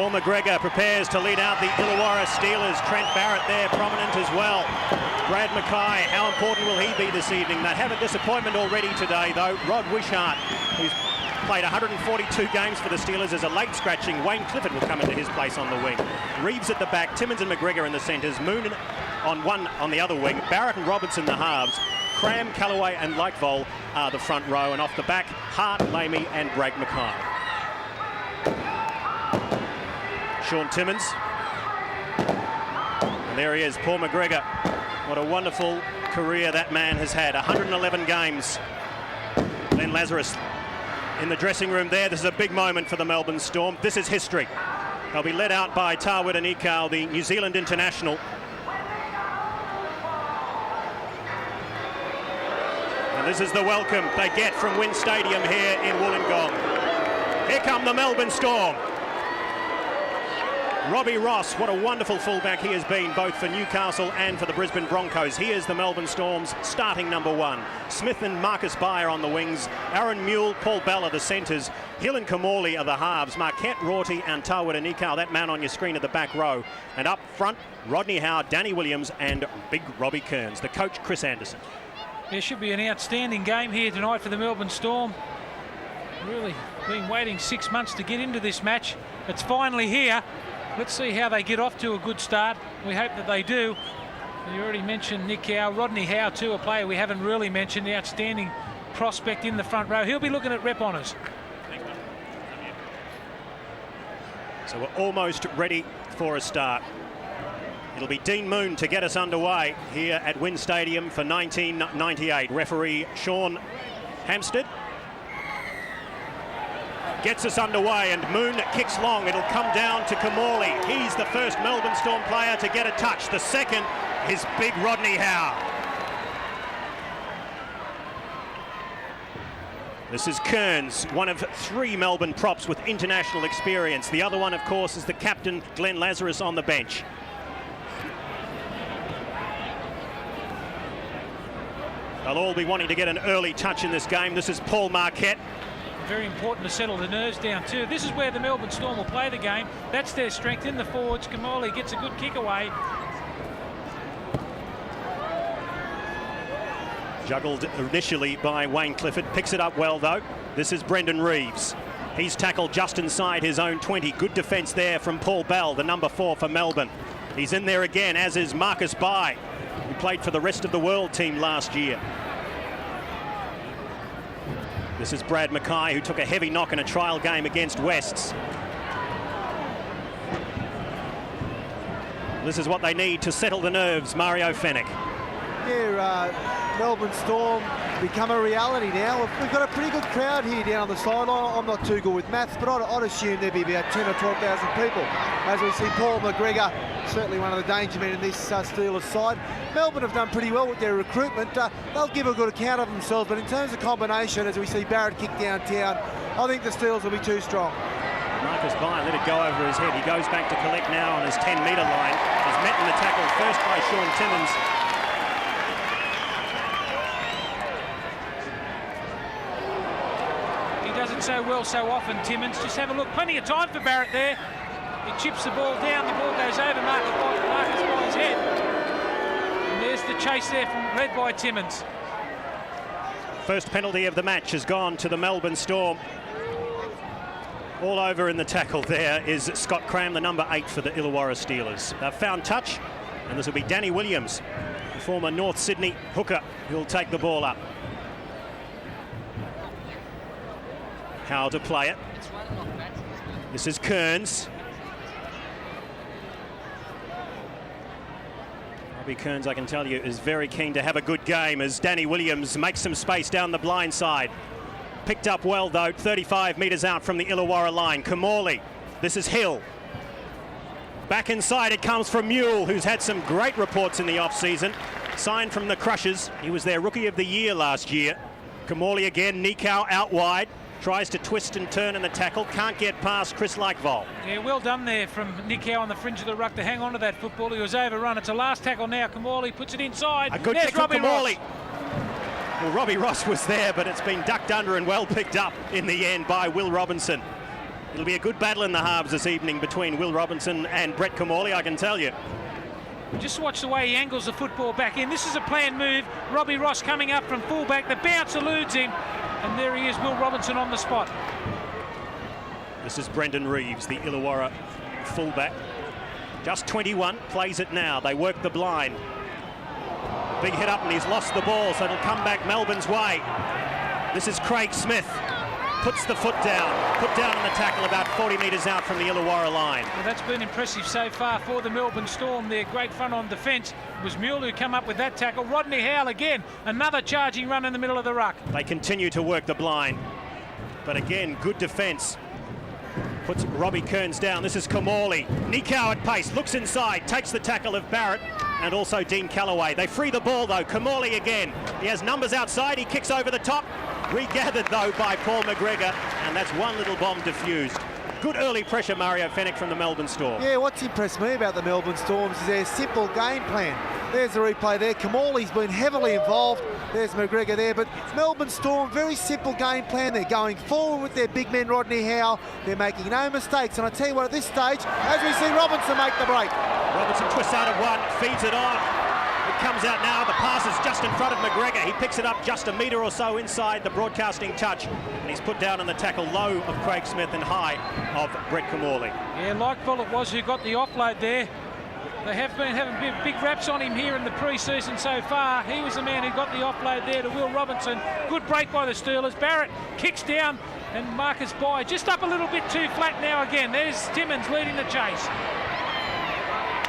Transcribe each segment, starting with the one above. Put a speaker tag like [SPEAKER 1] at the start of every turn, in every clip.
[SPEAKER 1] Paul McGregor prepares to lead out the Illawarra Steelers. Trent Barrett there, prominent as well. Brad Mackay, how important will he be this evening? They have a disappointment already today, though. Rod Wishart, who's played 142 games for the Steelers, as a late scratching. Wayne Clifford will come into his place on the wing. Reeves at the back, Timmins and McGregor in the centres, Moon on the other wing, Barrett and Robertson the halves, Cram, Callaway and Lightvoll are the front row, and off the back, Hart, Lamey and Brad Mackay. Sean Timmins. And there he is, Paul McGregor. What a wonderful career that man has had. 111 games. Glenn Lazarus in the dressing room there. This is a big moment for the Melbourne Storm. This is history. They'll be led out by Tawita Nikau, the New Zealand international. And this is the welcome they get from WIN Stadium here in Wollongong. Here come the Melbourne Storm. Robbie Ross, what a wonderful fullback he has been, both for Newcastle and for the Brisbane Broncos. He is the Melbourne Storm's starting number one. Smith and Marcus Beyer on the wings. Aaron Mule, Paul Bell are the centres. Hill and Kamali are the halves. Marquette Rorty and Tawita Nikau, that man on your screen at the back row. And up front, Rodney Howe, Danny Williams and big Robbie Kearns. The coach, Chris Anderson.
[SPEAKER 2] There should be an outstanding game here tonight for the Melbourne Storm. Really been waiting 6 months to get into this match. It's finally here. Let's see how they get off to a good start. We hope that they do. You already mentioned Nick Howe. Rodney Howe too, a player we haven't really mentioned, the outstanding prospect in the front row. He'll be looking at rep honours.
[SPEAKER 1] So we're almost ready for a start. It'll be Dean Moon to get us underway here at WIN Stadium for 1998. Referee Sean Hampstead gets us underway, and Moon kicks long. It'll come down to Kamali. He's the first Melbourne Storm player to get a touch. The second is big Rodney Howe. This is Kearns, one of three Melbourne props with international experience. The other one, of course, is the captain, Glenn Lazarus, on the bench. They'll all be wanting to get an early touch in this game. This is Paul Marquette.
[SPEAKER 2] Very important to settle the nerves down too. This is where the Melbourne Storm will play the game. That's their strength in the forwards. Kamali gets a good kick away.
[SPEAKER 1] Juggled initially by Wayne Clifford. Picks it up well though. This is Brendan Reeves. He's tackled just inside his own 20. Good defence there from Paul Bell, the number 4 for Melbourne. He's in there again, as is Marcus Beyer, who played for the Rest of the World team last year. This is Brad Mackay, who took a heavy knock in a trial game against Wests. This is what they need to settle the nerves, Mario Fenech.
[SPEAKER 3] Yeah, Melbourne Storm become a reality now. We've got a pretty good crowd here down on the sideline. I'm not too good with maths, but I'd assume there'd be about 10 or 12,000 people. As we see Paul McGregor, certainly one of the danger men in this Steelers side. Melbourne have done pretty well with their recruitment. They'll give a good account of themselves, but in terms of combination, as we see Barrett kick downtown, I think the Steelers will be too strong.
[SPEAKER 1] Marcus Beyer let it go over his head. He goes back to collect now on his 10-metre line. He's met in the tackle first by Sean Timmins.
[SPEAKER 2] He does it so well so often, Timmins. Just have a look. Plenty of time for Barrett there. He chips the ball down. The ball goes over Marcus Beyer's head. And there's the chase there led by Timmins.
[SPEAKER 1] First penalty of the match has gone to the Melbourne Storm. All over in the tackle there is Scott Cram, the number 8 for the Illawarra Steelers. They've found touch, and this will be Danny Williams, the former North Sydney hooker, who'll take the ball up. How to play it. This is Kearns. Robbie Kearns, I can tell you, is very keen to have a good game as Danny Williams makes some space down the blind side. Picked up well though, 35 metres out from the Illawarra line. Kamali, this is Hill. Back inside it comes from Mule, who's had some great reports in the off-season. Signed from the Crushers. He was their Rookie of the Year last year. Kamali again, Nikau out wide. Tries to twist and turn in the tackle. Can't get past Chris Lightvoll.
[SPEAKER 2] Yeah, well done there from Nick Howe on the fringe of the ruck to hang on to that football. He was overrun. It's a last tackle now. Kamali puts it inside.
[SPEAKER 1] A good kick from Kamali. Well, Robbie Ross was there, but it's been ducked under and well picked up in the end by Will Robinson. It'll be a good battle in the halves this evening between Will Robinson and Brett Comorley, I can tell you.
[SPEAKER 2] Just watch the way he angles the football back in. This is a planned move. Robbie Ross coming up from fullback. The bounce eludes him. And there he is, Will Robinson on the spot.
[SPEAKER 1] This is Brendan Reeves, the Illawarra fullback. Just 21, plays it now. They work the blind. Big hit up and he's lost the ball, so it'll come back Melbourne's way. This is Craig Smith. Puts the foot down. Put down in the tackle about 40 metres out from the Illawarra line.
[SPEAKER 2] Well, that's been impressive so far for the Melbourne Storm. Their great front on defence. It was Mule who come up with that tackle. Rodney Howell again. Another charging run in the middle of the ruck.
[SPEAKER 1] They continue to work the blind. But again, good defence. Puts Robbie Kearns down. This is Comorley. Nikau at pace. Looks inside. Takes the tackle of Barrett and also Dean Callaway. They free the ball though. Comorley again. He has numbers outside. He kicks over the top. Regathered though by Paul McGregor, and that's one little bomb diffused. Good early pressure, Mario Fenech from the Melbourne Storm.
[SPEAKER 3] Yeah, what's impressed me about the Melbourne Storms is their simple game plan. There's the replay there. Comorley's been heavily involved. There's McGregor there, but Melbourne Storm, very simple game plan. They're going forward with their big men, Rodney Howell. They're making no mistakes, and I tell you what, at this stage, as we see Robinson make the break.
[SPEAKER 1] Robinson twists out of one, feeds it on. It comes out now, the pass is just in front of McGregor. He picks it up just a metre or so inside the broadcasting touch, and he's put down in the tackle low of Craig Smith and high of Brett Comorley.
[SPEAKER 2] Yeah, Lightfall it was who got the offload there. They have been having big raps on him here in the pre-season so far. He was the man who got the offload there to Will Robinson. Good break by the Steelers. Barrett kicks down and Marcus Bai just up a little bit too flat now again. There's Timmins leading the chase.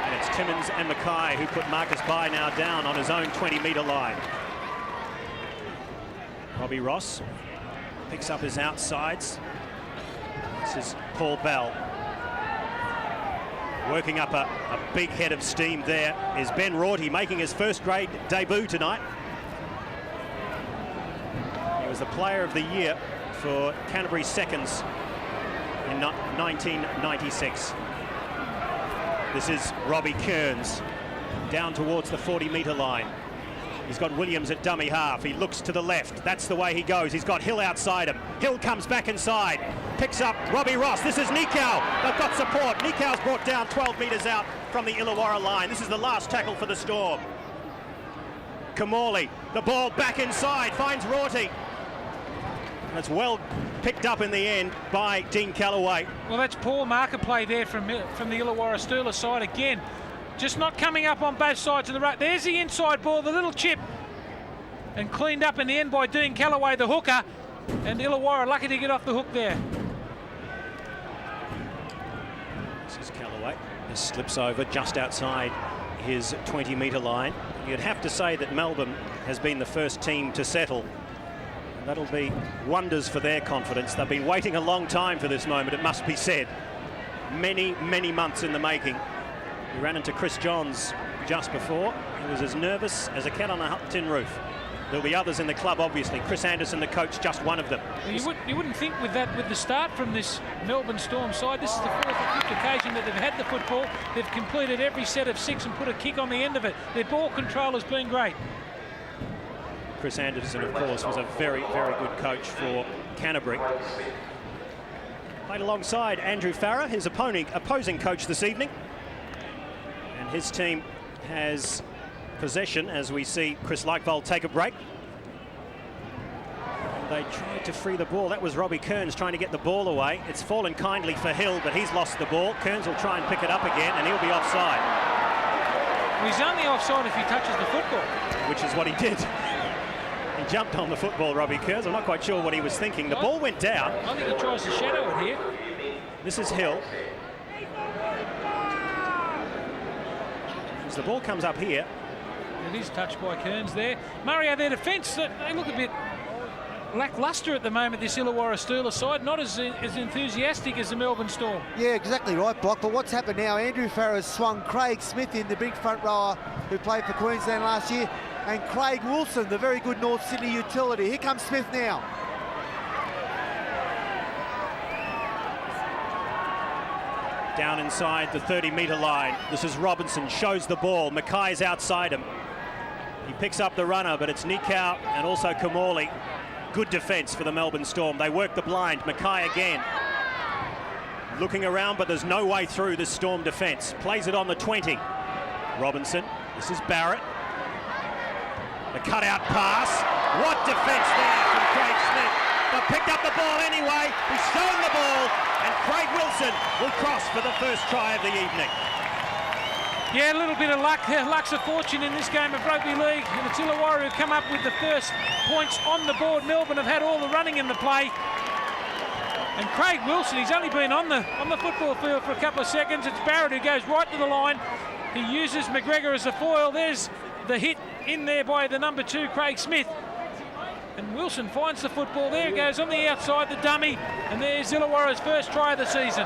[SPEAKER 1] And it's Timmins and Mackay who put Marcus Bai now down on his own 20-metre line. Robbie Ross picks up his outsides. This is Paul Bell. Working up a big head of steam there is Ben Rorty, making his first grade debut tonight. He was the player of the year for Canterbury Seconds in 1996. This is Robbie Kearns down towards the 40-metre line. He's got Williams at dummy half. He looks to the left. That's the way he goes. He's got Hill outside him. Hill comes back inside. Picks up Robbie Ross. This is Nikau. They've got support. Nikau's brought down 12 metres out from the Illawarra line. This is the last tackle for the Storm. Comorley, the ball back inside, finds Rorty. And it's well picked up in the end by Dean Callaway.
[SPEAKER 2] Well, that's poor marker play there from the Illawarra Steelers side again. Just not coming up on both sides of the ruck. There's the inside ball, the little chip. And cleaned up in the end by Dean Callaway, the hooker. And Illawarra lucky to get off the hook there.
[SPEAKER 1] This is Callaway. This slips over just outside his 20-metre line. You'd have to say that Melbourne has been the first team to settle. And that'll be wonders for their confidence. They've been waiting a long time for this moment, it must be said. Many, many months in the making. We ran into Chris Johns just before. He was as nervous as a cat on a tin roof. There'll be others in the club, obviously. Chris Anderson, the coach, just one of them.
[SPEAKER 2] Well, you wouldn't think with the start from this Melbourne Storm side, this is the fourth or fifth occasion that they've had the football. They've completed every set of 6 and put a kick on the end of it. Their ball control has been great.
[SPEAKER 1] Chris Anderson, of course, was a very, very good coach for Canterbury. Played alongside Andrew Farrer, his opposing coach this evening. And his team has possession as we see Chris Lightfold take a break. And they tried to free the ball. That was Robbie Kearns trying to get the ball away. It's fallen kindly for Hill, but he's lost the ball. Kearns will try and pick it up again, and he'll be offside.
[SPEAKER 2] Well, he's only offside if he touches the football.
[SPEAKER 1] Which is what he did. He jumped on the football, Robbie Kearns. I'm not quite sure what he was thinking. The ball went down.
[SPEAKER 2] I think he tries to shadow it here.
[SPEAKER 1] This is Hill. As the ball comes up here.
[SPEAKER 2] It is touched by Kearns there. Mario, their defence, they look a bit lacklustre at the moment, this Illawarra Steelers side, not as enthusiastic as the Melbourne Storm.
[SPEAKER 3] Yeah, exactly right, Brock. But what's happened now, Andrew Farrer has swung Craig Smith in, the big front rower who played for Queensland last year, and Craig Wilson, the very good North Sydney utility. Here comes Smith now.
[SPEAKER 1] Down inside the 30-metre line. This is Robinson, shows the ball. Mackay's outside him. He picks up the runner, but it's Nikau and also Comorley. Good defence for the Melbourne Storm. They work the blind. Mackay again. Looking around, but there's no way through the Storm defence. Plays it on the 20. Robinson. This is Barrett. The cutout pass. What defence there from Craig Smith. But picked up the ball anyway. He's shown the ball. And Craig Wilson will cross for the first try of the evening.
[SPEAKER 2] Yeah, a little bit of luck. Luck's a fortune in this game of rugby league. And it's Illawarra who come up with the first points on the board. Melbourne have had all the running in the play. And Craig Wilson, he's only been on the football field for a couple of seconds. It's Barrett who goes right to the line. He uses McGregor as a foil. There's the hit in there by the number 2, Craig Smith. And Wilson finds the football. There it goes on the outside, the dummy. And there's Illawarra's first try of the season.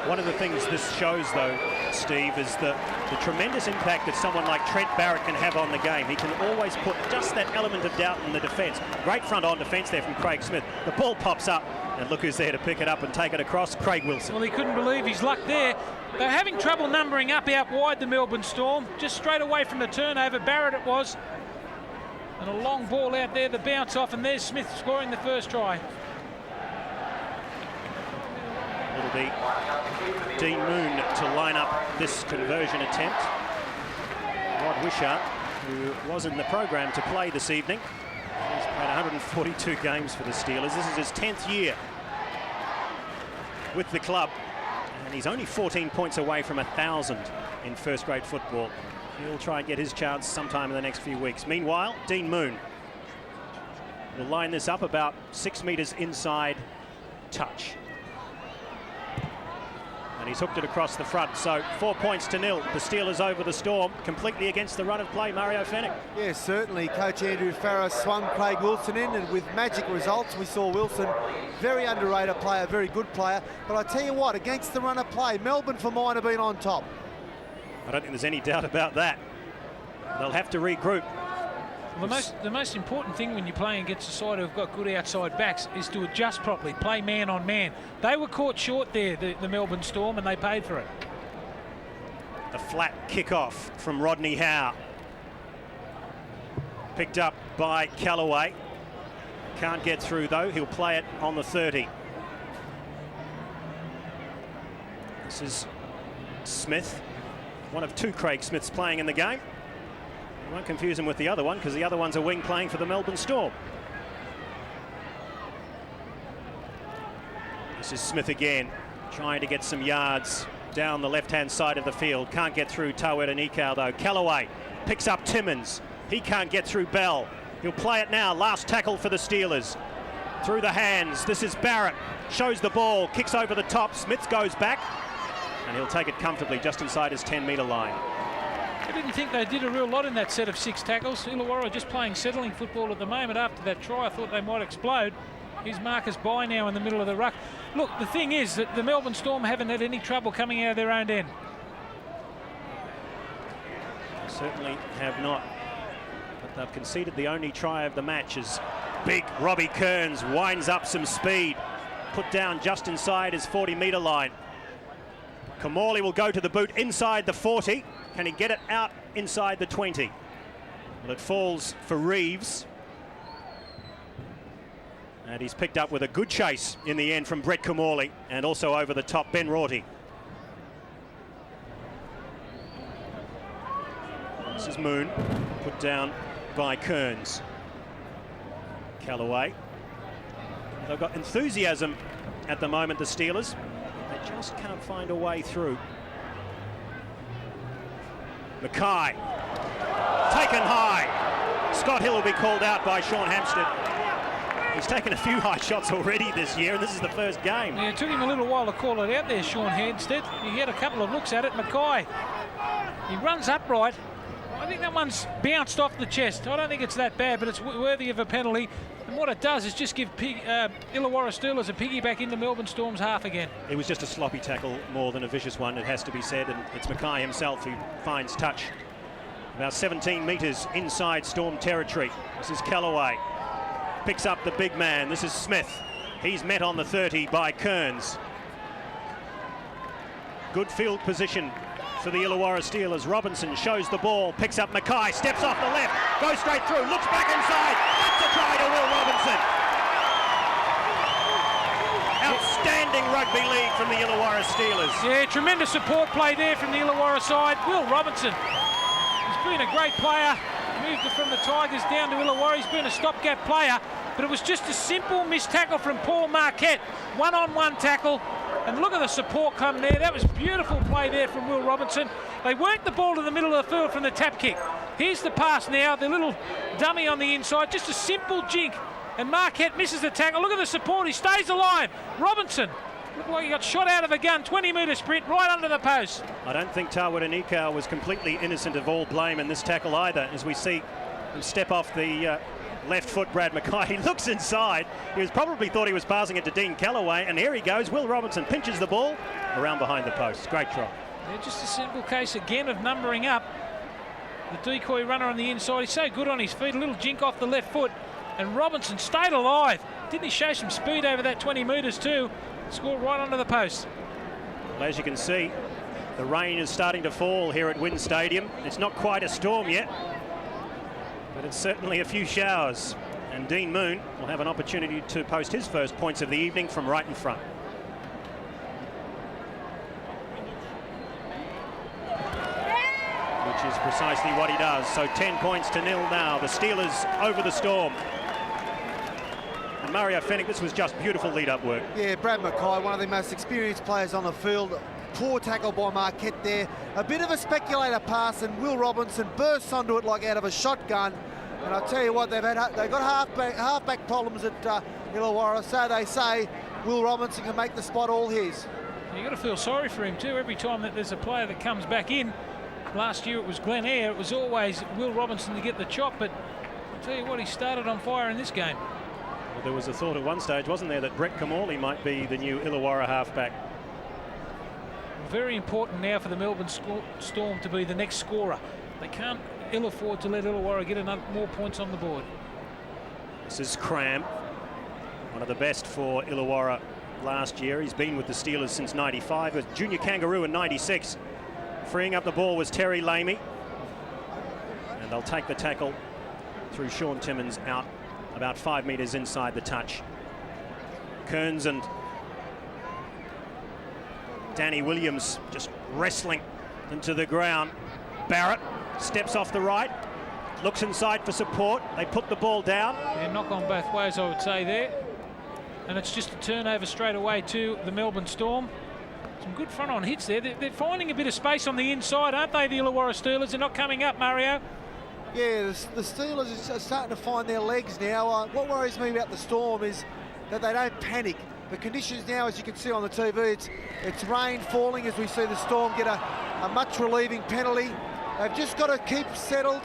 [SPEAKER 1] One of the things this shows, though, Steve, is the tremendous impact that someone like Trent Barrett can have on the game. He can always put just that element of doubt in the defence. Great front-on defence there from Craig Smith. The ball pops up, and look who's there to pick it up and take it across, Craig Wilson.
[SPEAKER 2] Well, he couldn't believe his luck there. They're having trouble numbering up out wide, the Melbourne Storm. Just straight away from the turnover, Barrett it was. And a long ball out there, the bounce off, and there's Smith scoring the first try.
[SPEAKER 1] It'll be Dean Moon to line up this conversion attempt. Rod Wishart, who was in the program to play this evening. He's played 142 games for the Steelers. This is his 10th year with the club. And he's only 14 points away from 1,000 in first-grade football. He'll try and get his chance sometime in the next few weeks. Meanwhile, Dean Moon will line this up about 6 metres inside touch. And he's hooked it across the front. So 4 points to 0. The Steelers over the Storm, completely against the run of play. Mario Fenech.
[SPEAKER 3] Yes, certainly. Coach Andrew Farrar swung Craig Wilson in, and with magic results, we saw Wilson, very underrated player, very good player. But I tell you what, against the run of play, Melbourne for mine have been on top.
[SPEAKER 1] I don't think there's any doubt about that. They'll have to regroup.
[SPEAKER 2] Well, the most important thing when you're playing against a side who've got good outside backs is to adjust properly, play man on man. They were caught short there, the Melbourne Storm, and they paid for it.
[SPEAKER 1] A flat kickoff from Rodney Howe. Picked up by Callaway. Can't get through, though. He'll play it on the 30. This is Smith. One of 2 Craig Smiths playing in the game. You won't confuse him with the other one, because the other one's a wing playing for the Melbourne Storm. This is Smith again, trying to get some yards down the left-hand side of the field. Can't get through Tawed and Ikau, though. Callaway picks up Timmins. He can't get through Bell. He'll play it now. Last tackle for the Steelers. Through the hands. This is Barrett. Shows the ball. Kicks over the top. Smith goes back. And he'll take it comfortably just inside his 10-metre line.
[SPEAKER 2] I didn't think they did a real lot in that set of 6 tackles. Illawarra just playing settling football at the moment. After that try, I thought they might explode. Here's Marcus Bye now in the middle of the ruck. Look, the thing is that the Melbourne Storm haven't had any trouble coming out of their own end.
[SPEAKER 1] They certainly have not. But they've conceded the only try of the match as big Robbie Kearns winds up some speed. Put down just inside his 40-metre line. Kamali will go to the boot inside the 40. Can he get it out inside the 20? Well, it falls for Reeves. And he's picked up with a good chase in the end from Brett Kamali, and also over the top, Ben Rorty. This is Moon, put down by Kearns. Callaway. They've got enthusiasm at the moment, the Steelers. They just can't find a way through. Mackay, taken high. Scott Hill will be called out by Sean Hampstead. He's taken a few high shots already this year, and this is the first game.
[SPEAKER 2] Yeah, it took him a little while to call it out there, Sean Hampstead. He had a couple of looks at it. Mackay, he runs upright. I think that one's bounced off the chest. I don't think it's that bad, but it's worthy of a penalty. And what it does is just give Illawarra Steelers a piggyback into Melbourne Storm's half again.
[SPEAKER 1] It was just a sloppy tackle more than a vicious one, it has to be said, and it's Mackay himself who finds touch. About 17 metres inside Storm territory. This is Callaway. Picks up the big man. This is Smith. He's met on the 30 by Kearns. Good field position for the Illawarra Steelers. Robinson shows the ball, picks up Mackay, steps off the left, goes straight through, looks back inside. That's a try to Will Robinson. Outstanding rugby league from the Illawarra Steelers.
[SPEAKER 2] Yeah, tremendous support play there from the Illawarra side. Will Robinson, he's been a great player. Moved it from the Tigers down to Illawarra. He's been a stopgap player, but it was just a simple missed tackle from Paul Marquette. One-on-one tackle. And look at the support come there. That was beautiful play there from Will Robinson. They worked the ball to the middle of the field from the tap kick. Here's the pass now, the little dummy on the inside, just a simple jink. And Marquette misses the tackle. Look at the support, he stays alive. Robinson, looked like he got shot out of a gun, 20-metre sprint right under the post.
[SPEAKER 1] I don't think Tawera Nikau was completely innocent of all blame in this tackle either, as we see him step off the left foot, Brad Mackay. He looks inside. He was probably thought he was passing it to Dean Callaway, and here he goes. Will Robinson pinches the ball around behind the post. Great try.
[SPEAKER 2] Yeah, just a simple case again of numbering up. The decoy runner on the inside, he's so good on his feet, a little jink off the left foot, and Robinson stayed alive. Didn't he show some speed over that 20 metres too? Scored right under the post.
[SPEAKER 1] Well, as you can see, the rain is starting to fall here at WIN Stadium. It's not quite a storm yet, but it's certainly a few showers. And Dean Moon will have an opportunity to post his first points of the evening from right in front. Which is precisely what he does. So 10 points to 0 now. The Steelers over the Storm. And Mario Fenech, this was just beautiful lead-up work.
[SPEAKER 3] Yeah, Brad Mackay, one of the most experienced players on the field. Poor tackle by Marquette there. A bit of a speculator pass, and Will Robinson bursts onto it like out of a shotgun. And I'll tell you what, they've got halfback problems at Illawarra, so they say. Will Robinson can make the spot all his.
[SPEAKER 2] You've got to feel sorry for him too. Every time that there's a player that comes back in, last year it was Glenn Eyre, it was always Will Robinson to get the chop, but I'll tell you what, he started on fire in this game.
[SPEAKER 1] Well, there was a thought at one stage, wasn't there, that Brett Kamali might be the new Illawarra halfback.
[SPEAKER 2] Very important now for the Melbourne Storm to be the next scorer. They can't ill afford to let Illawarra get more points on the board.
[SPEAKER 1] This is Cram, one of the best for Illawarra last year. He's been with the Steelers since '95, was junior kangaroo in '96. Freeing up the ball was Terry Lamey. And they'll take the tackle through Sean Timmins out about 5 metres inside the touch. Kearns and Danny Williams just wrestling into the ground. Barrett steps off the right, looks inside for support. They put the ball down.
[SPEAKER 2] Yeah, knock on both ways, I would say there. And it's just a turnover straight away to the Melbourne Storm. Some good front-on hits there. They're finding a bit of space on the inside, aren't they, the Illawarra Steelers? They're not coming up, Mario.
[SPEAKER 3] Yeah, the Steelers are starting to find their legs now. What worries me about the Storm is that they don't panic. The conditions now, as you can see on the TV, it's rain falling as we see the Storm get a much relieving penalty. They've just got to keep settled.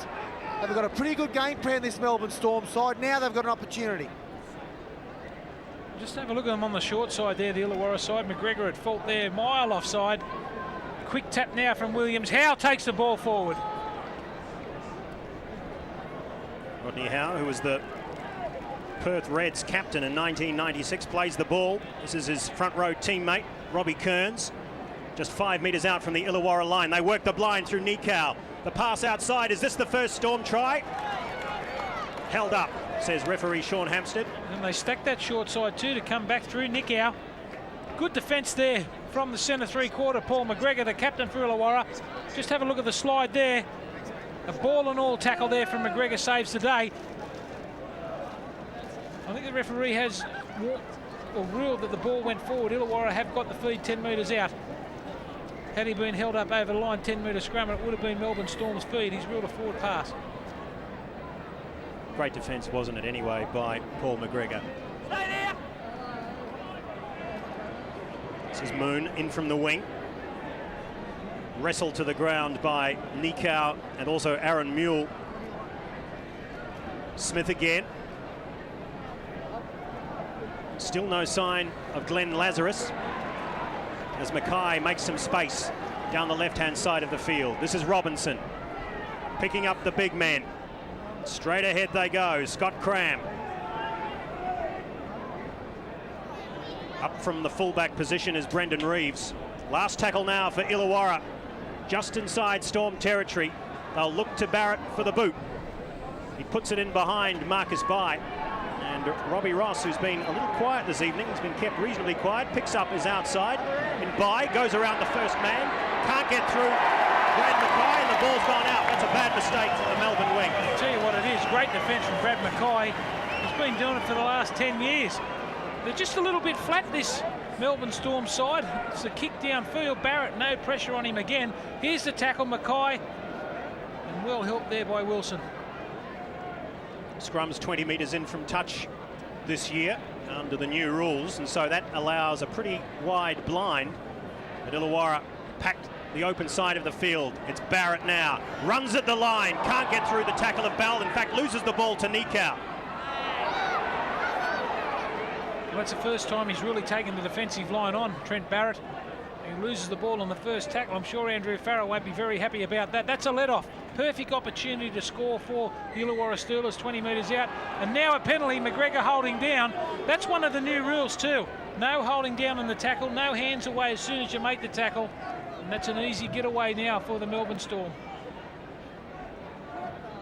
[SPEAKER 3] They've got a pretty good game plan, this Melbourne Storm side. Now they've got an opportunity.
[SPEAKER 2] Just have a look at them on the short side there, the Illawarra side. McGregor at fault there, mile offside. Quick tap now from Williams. Howe takes the ball forward.
[SPEAKER 1] Rodney Howe, who was the Perth Reds captain in 1996, plays the ball. This is his front row teammate, Robbie Kearns. Just 5 metres out from the Illawarra line. They work the blind through Nikau. The pass outside. Is this the first Storm try? Held up, says referee Sean Hampstead.
[SPEAKER 2] And they stack that short side too to come back through. Nikau. Good defence there from the centre three-quarter. Paul McGregor, the captain for Illawarra. Just have a look at the slide there. A ball and all tackle there from McGregor saves the day. I think the referee has ruled that the ball went forward. Illawarra have got the feed 10 metres out. Had he been held up over the line, 10-metre scrum, it would have been Melbourne Storm's feed. He's ruled a forward pass.
[SPEAKER 1] Great defence, wasn't it, anyway, by Paul McGregor. This is Moon in from the wing. Wrestled to the ground by Nikau and also Aaron Mule. Smith again. Still no sign of Glenn Lazarus as Mackay makes some space down the left-hand side of the field. This is Robinson picking up the big man. Straight ahead they go. Scott Cram. Up from the fullback position is Brendan Reeves. Last tackle now for Illawarra. Just inside Storm territory. They'll look to Barrett for the boot. He puts it in behind Marcus Bai. And And Robbie Ross, who's been a little quiet this evening, has been kept reasonably quiet, picks up his outside, in by, goes around the first man, can't get through Brad Mackay, and the ball's gone out. That's a bad mistake from the Melbourne wing.
[SPEAKER 2] I'll tell you what it is, great defence from Brad Mackay. He's been doing it for the last 10 years. They're just a little bit flat, this Melbourne Storm side. It's a kick downfield. Barrett, no pressure on him again. Here's the tackle, Mackay, and well helped there by Wilson.
[SPEAKER 1] Scrum's 20 metres in from touch this year under the new rules, and so that allows a pretty wide blind. But Illawarra packed the open side of the field. It's Barrett now, runs at the line, can't get through the tackle of Bell, in fact loses the ball to Nikau.
[SPEAKER 2] Well, that's the first time he's really taken the defensive line on, Trent Barrett. He loses the ball on the first tackle. I'm sure Andrew Farrell won't be very happy about that. That's a let-off. Perfect opportunity to score for the Illawarra Steelers, 20 metres out. And now a penalty, McGregor holding down. That's one of the new rules too. No holding down on the tackle, no hands away as soon as you make the tackle. And that's an easy getaway now for the Melbourne Storm.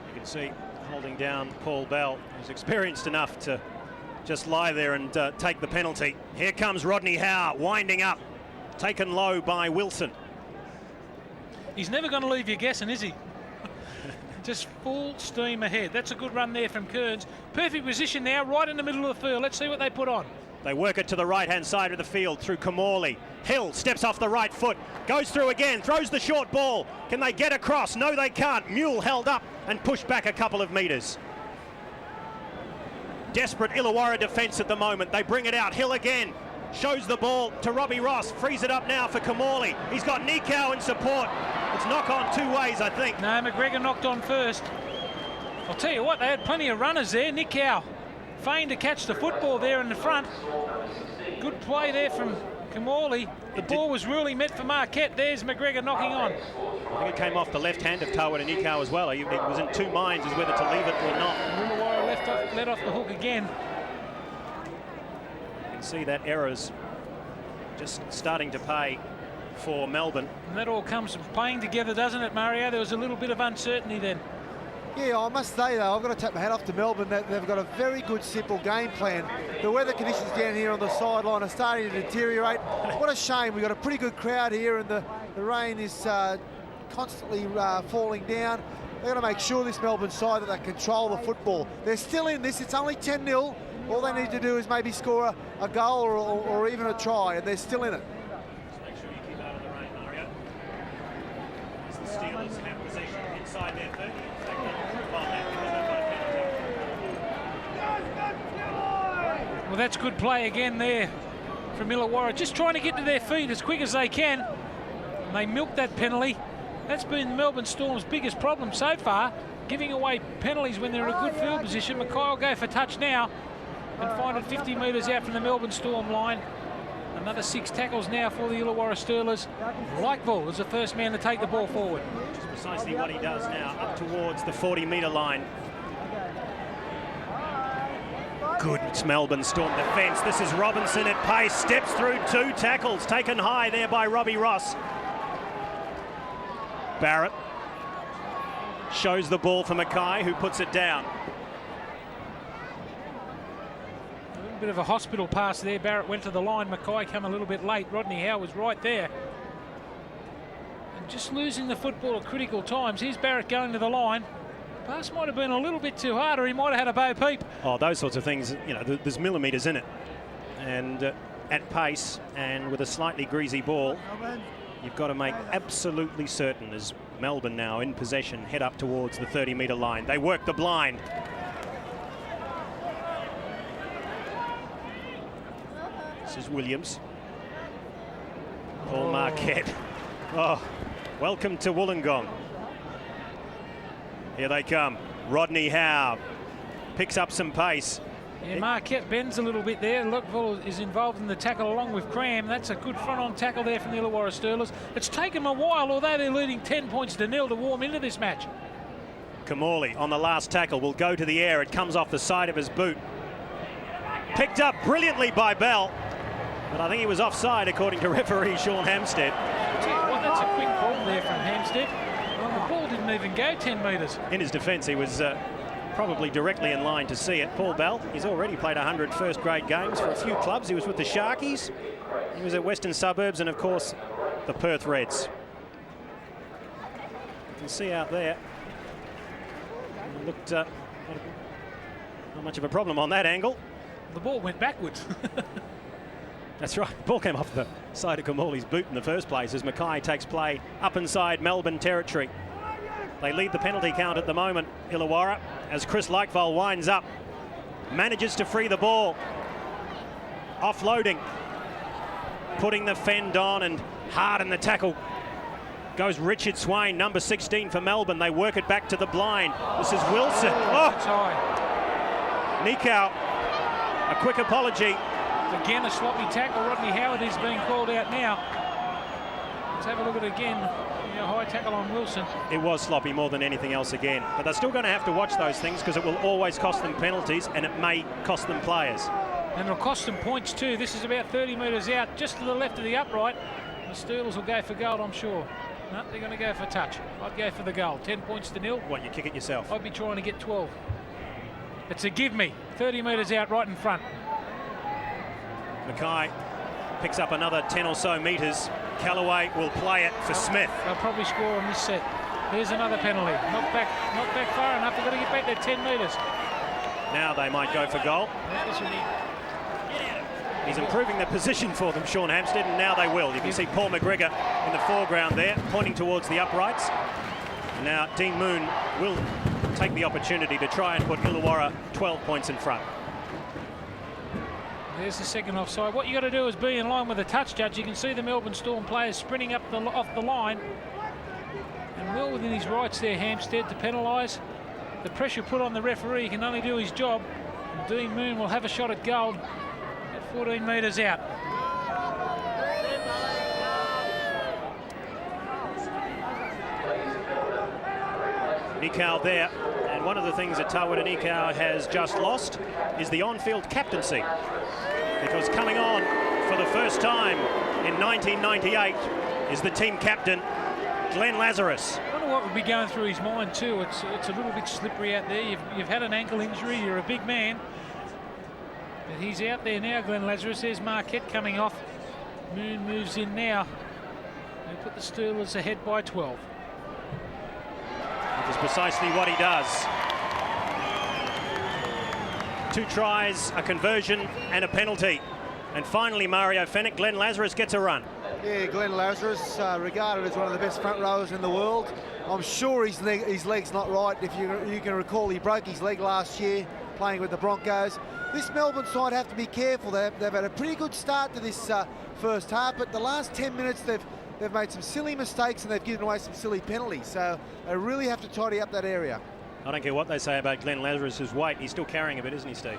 [SPEAKER 1] You can see holding down Paul Bell, who's experienced enough to just lie there and take the penalty. Here comes Rodney Howe, winding up. Taken low by Wilson.
[SPEAKER 2] He's never going to leave you guessing, is he? Just full steam ahead. That's a good run there from Kearns. Perfect position now, right in the middle of the field. Let's see what they put on.
[SPEAKER 1] They work it to the right-hand side of the field through Kamali. Hill steps off the right foot, goes through again, throws the short ball. Can they get across? No, they can't. Mule held up and pushed back a couple of metres. Desperate Illawarra defence at the moment. They bring it out. Hill again. Shows the ball to Robbie Ross. Frees it up now for Kamali. He's got Nikau in support. It's knock on two ways, I think.
[SPEAKER 2] No, McGregor knocked on first. I'll tell you what, they had plenty of runners there. Nikau feigned to catch the football there in the front. Good play there from Kamali. The ball was really meant for Marquette. There's McGregor knocking on.
[SPEAKER 1] I think it came off the left hand of Tawa to Nikau as well. He was in two minds as whether to leave it or not.
[SPEAKER 2] Illawarra let off the hook again.
[SPEAKER 1] See that error's just starting to pay for Melbourne.
[SPEAKER 2] And that all comes from playing together, doesn't it, Mario? There was a little bit of uncertainty then.
[SPEAKER 3] Yeah, I must say though, I've got to tap my hat off to Melbourne. They've got a very good, simple game plan. The weather conditions down here on the sideline are starting to deteriorate. What a shame. We've got a pretty good crowd here, and the rain is constantly falling down. They're going to make sure this Melbourne side that they control the football. They're still in this. It's only 10-0. All they need to do is maybe score a goal or even a try, and they're still in it.
[SPEAKER 1] Just make sure you keep out of the rain, Mario. As the Steelers have possession inside their 30. In fact, they'll improve on that because they've got a penalty.
[SPEAKER 2] Well, that's good play again there from Illawarra. Just trying to get to their feet as quick as they can. And they milked that penalty. That's been Melbourne Storm's biggest problem so far, giving away penalties when they're in a good field position. Mackay will go for touch now and find it 50 metres out from the Melbourne Storm line. Another 6 tackles now for the Illawarra Steelers. Likeville is the first man to take the ball forward.
[SPEAKER 1] Which is precisely what he does now, up towards the 40-metre line. Good Melbourne Storm defence. This is Robinson at pace, steps through 2 tackles, taken high there by Robbie Ross. Barrett shows the ball for Mackay, who puts it down.
[SPEAKER 2] Bit of a hospital pass there. Barrett went to the line. Mackay come a little bit late. Rodney Howe was right there. And just losing the football at critical times. Here's Barrett going to the line. Pass might have been a little bit too hard, or he might have had a bow peep.
[SPEAKER 1] Oh, those sorts of things, you know, there's millimetres in it. And at pace and with a slightly greasy ball, you've got to make absolutely certain, as Melbourne now in possession, head up towards the 30-metre line. They work the blind. This is Williams. Paul Marquette. Oh, welcome to Wollongong. Here they come. Rodney Howe picks up some pace.
[SPEAKER 2] Yeah, Marquette bends a little bit there. Lockville is involved in the tackle along with Cram. That's a good front-on tackle there from the Illawarra Steelers. It's taken them a while, although they're leading 10 points to 0, to warm into this match.
[SPEAKER 1] Kamali on the last tackle will go to the air. It comes off the side of his boot. Picked up brilliantly by Bell. But I think he was offside, according to referee Sean Hampstead.
[SPEAKER 2] Well, that's a quick ball there from Hampstead. Well, the ball didn't even go 10 metres.
[SPEAKER 1] In his defence, he was probably directly in line to see it. Paul Bell, he's already played 100 first-grade games for a few clubs. He was with the Sharkies, he was at Western Suburbs, and of course the Perth Reds. You can see out there, it looked not much of a problem on that angle.
[SPEAKER 2] The ball went backwards.
[SPEAKER 1] That's right. Ball came off the side of Kamali's boot in the first place as Mackay takes play up inside Melbourne territory. They lead the penalty count at the moment, Illawarra, as Chris Leichval winds up, manages to free the ball. Offloading, putting the fend on, and hard in the tackle goes Richard Swain, number 16 for Melbourne. They work it back to the blind. This is Wilson. Oh,
[SPEAKER 2] that's high.
[SPEAKER 1] Nikau, a quick apology.
[SPEAKER 2] Again, a sloppy tackle. Rodney Howard is being called out now. Let's have a look at it again. Yeah, high tackle on Wilson.
[SPEAKER 1] It was sloppy more than anything else again. But they're still going to have to watch those things because it will always cost them penalties and it may cost them players.
[SPEAKER 2] And it'll cost them points too. This is about 30 metres out, just to the left of the upright. The Steelers will go for goal, I'm sure. No, they're going to go for touch. I'd go for the goal. 10 points to nil.
[SPEAKER 1] What, you kick it yourself?
[SPEAKER 2] I'd be trying to get 12. It's a give me. 30 metres out right in front.
[SPEAKER 1] Mackay picks up another 10 or so metres. Callaway will play it for Smith.
[SPEAKER 2] They'll probably score on this set. There's another penalty. Not back far enough. They've got to get back there 10 metres.
[SPEAKER 1] Now they might go for goal. He's improving the position for them, Sean Hampstead, and now they will. You can see Paul McGregor in the foreground there, pointing towards the uprights. Now Dean Moon will take the opportunity to try and put Illawarra 12 points in front.
[SPEAKER 2] There's the second offside. What you got to do is be in line with the touch judge. You can see the Melbourne Storm players sprinting up off the line. And well within his rights there, Hampstead, to penalise. The pressure put on the referee, he can only do his job. And Dean Moon will have a shot at goal at 14 metres out.
[SPEAKER 1] Nikau there. And one of the things that Tawera Nikau has just lost is the on-field captaincy. Because coming on for the first time in 1998 is the team captain, Glenn Lazarus.
[SPEAKER 2] I wonder what would be going through his mind too. It's a little bit slippery out there. You've had an ankle injury, you're a big man. But he's out there now, Glenn Lazarus. There's Marquette coming off. Moon moves in now. They put the Steelers ahead by 12.
[SPEAKER 1] Which is precisely what he does. 2 tries, a conversion and a penalty. And finally, Mario Fenech, Glenn Lazarus gets a run.
[SPEAKER 3] Yeah, Glenn Lazarus, regarded as one of the best front rowers in the world. I'm sure his leg's not right. If you can recall, he broke his leg last year playing with the Broncos. This Melbourne side have to be careful. They've had a pretty good start to this first half, but the last 10 minutes they've made some silly mistakes and they've given away some silly penalties. So they really have to tidy up that area.
[SPEAKER 1] I don't care what they say about Glenn Lazarus's weight. He's still carrying a bit, isn't he, Steve?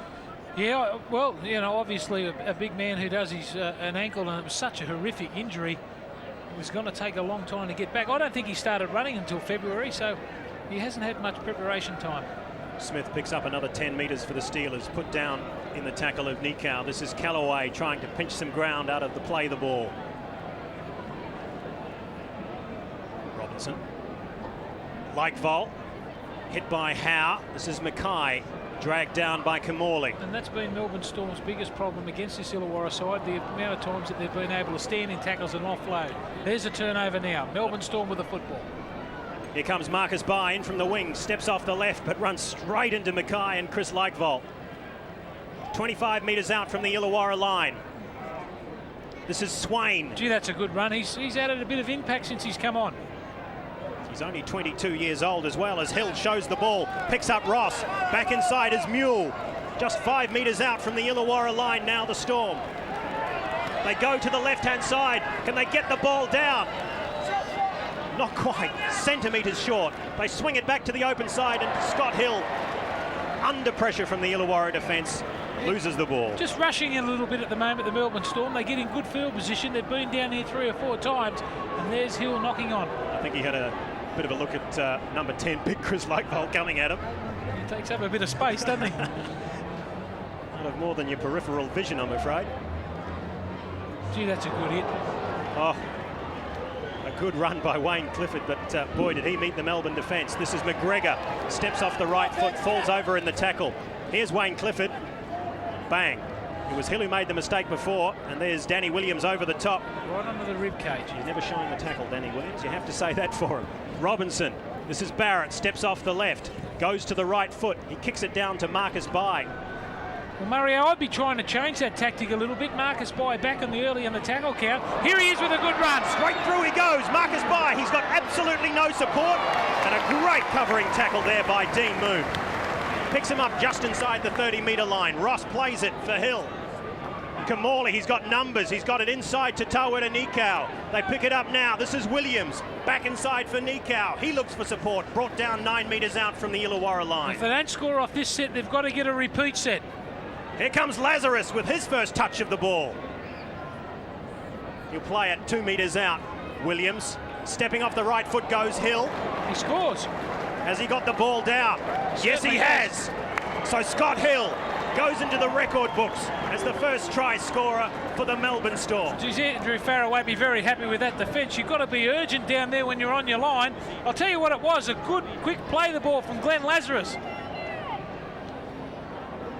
[SPEAKER 2] Yeah, well, you know, obviously a big man who does his an ankle, and it was such a horrific injury. It was going to take a long time to get back. I don't think he started running until February, so he hasn't had much preparation time.
[SPEAKER 1] Smith picks up another 10 metres for the Steelers, put down in the tackle of Nikau. This is Callaway trying to pinch some ground out of the play the ball. Robinson. Leichval. Hit by Howe. This is Mackay, dragged down by Kamali.
[SPEAKER 2] And that's been Melbourne Storm's biggest problem against this Illawarra side, the amount of times that they've been able to stand in tackles and offload. There's a turnover now. Melbourne Storm with the football.
[SPEAKER 1] Here comes Marcus Bai in from the wing, steps off the left, but runs straight into Mackay and Chris Leichval. 25 metres out from the Illawarra line. This is Swain.
[SPEAKER 2] Gee, that's a good run. He's added a bit of impact since he's come on.
[SPEAKER 1] He's only 22 years old as well, as Hill shows the ball, picks up Ross, back inside is Mule. Just 5 metres out from the Illawarra line now, the Storm. They go to the left-hand side. Can they get the ball down? Not quite, centimetres short. They swing it back to the open side, and Scott Hill, under pressure from the Illawarra defence, loses the ball.
[SPEAKER 2] Just rushing in a little bit at the moment, the Melbourne Storm. They get in good field position. They've been down here 3 or 4 times, and there's Hill knocking on.
[SPEAKER 1] I think he had a bit of a look at number 10, big Chris Leichval, coming at him.
[SPEAKER 2] He takes up a bit of space, doesn't he?
[SPEAKER 1] Not of more than your peripheral vision, I'm afraid.
[SPEAKER 2] Gee, that's a good hit.
[SPEAKER 1] Oh, a Good run by Wayne Clifford, but boy, did he meet the Melbourne defence. This is McGregor, steps off the right foot, falls over in the tackle. Here's Wayne Clifford. Bang. It was Hill who made the mistake before, and there's Danny Williams over the top.
[SPEAKER 2] Right under the rib cage.
[SPEAKER 1] He's never shown the tackle, Danny Williams. You have to say that for him. Robinson. This is Barrett, steps off the left, goes to the right foot. He kicks it down to Marcus Bai.
[SPEAKER 2] Well, Mario, I'd be trying to change that tactic a little bit. Marcus Bai back on the early in the tackle count. Here he is with a good run.
[SPEAKER 1] Straight through he goes. Marcus Bai, he's got absolutely no support. And a great covering tackle there by Dean Moon. Picks him up just inside the 30-metre line. Ross plays it for Hill. Kamali, he's got numbers. He's got it inside to Tawera Nikau. They pick it up now. This is Williams. Back inside for Nikau. He looks for support. Brought down 9 metres out from the Illawarra line.
[SPEAKER 2] If they don't score off this set, they've got to get a repeat set.
[SPEAKER 1] Here comes Lazarus with his first touch of the ball. He'll play it 2 metres out. Williams stepping off the right foot goes Hill.
[SPEAKER 2] He scores.
[SPEAKER 1] Has he got the ball down? Yes, he has. So Scott Hill goes into the record books as the first try scorer for the Melbourne Storm.
[SPEAKER 2] Geez, Andrew Farrow won't be very happy with that defence. You've got to be urgent down there when you're on your line. I'll tell you what it was, a good, quick play the ball from Glenn Lazarus.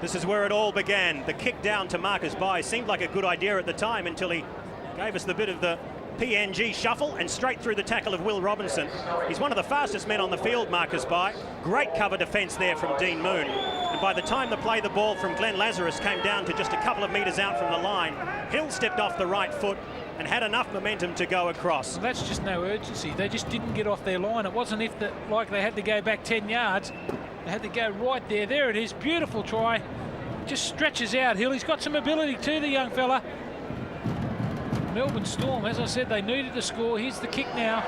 [SPEAKER 1] This is where it all began. The kick down to Marcus Bai seemed like a good idea at the time until he gave us the bit of the PNG shuffle and straight through the tackle of Will Robinson. He's one of the fastest men on the field, Marcus Bai. Great cover defence there from Dean Moon. And by the time the play the ball from Glenn Lazarus came down to just a couple of metres out from the line, Hill stepped off the right foot and had enough momentum to go across.
[SPEAKER 2] Well, that's just no urgency. They just didn't get off their line. It wasn't like they had to go back 10 yards. They had to go right there. There it is. Beautiful try. Just stretches out Hill. He's got some ability too, the young fella. Melbourne Storm, as I said, they needed to score. Here's the kick now.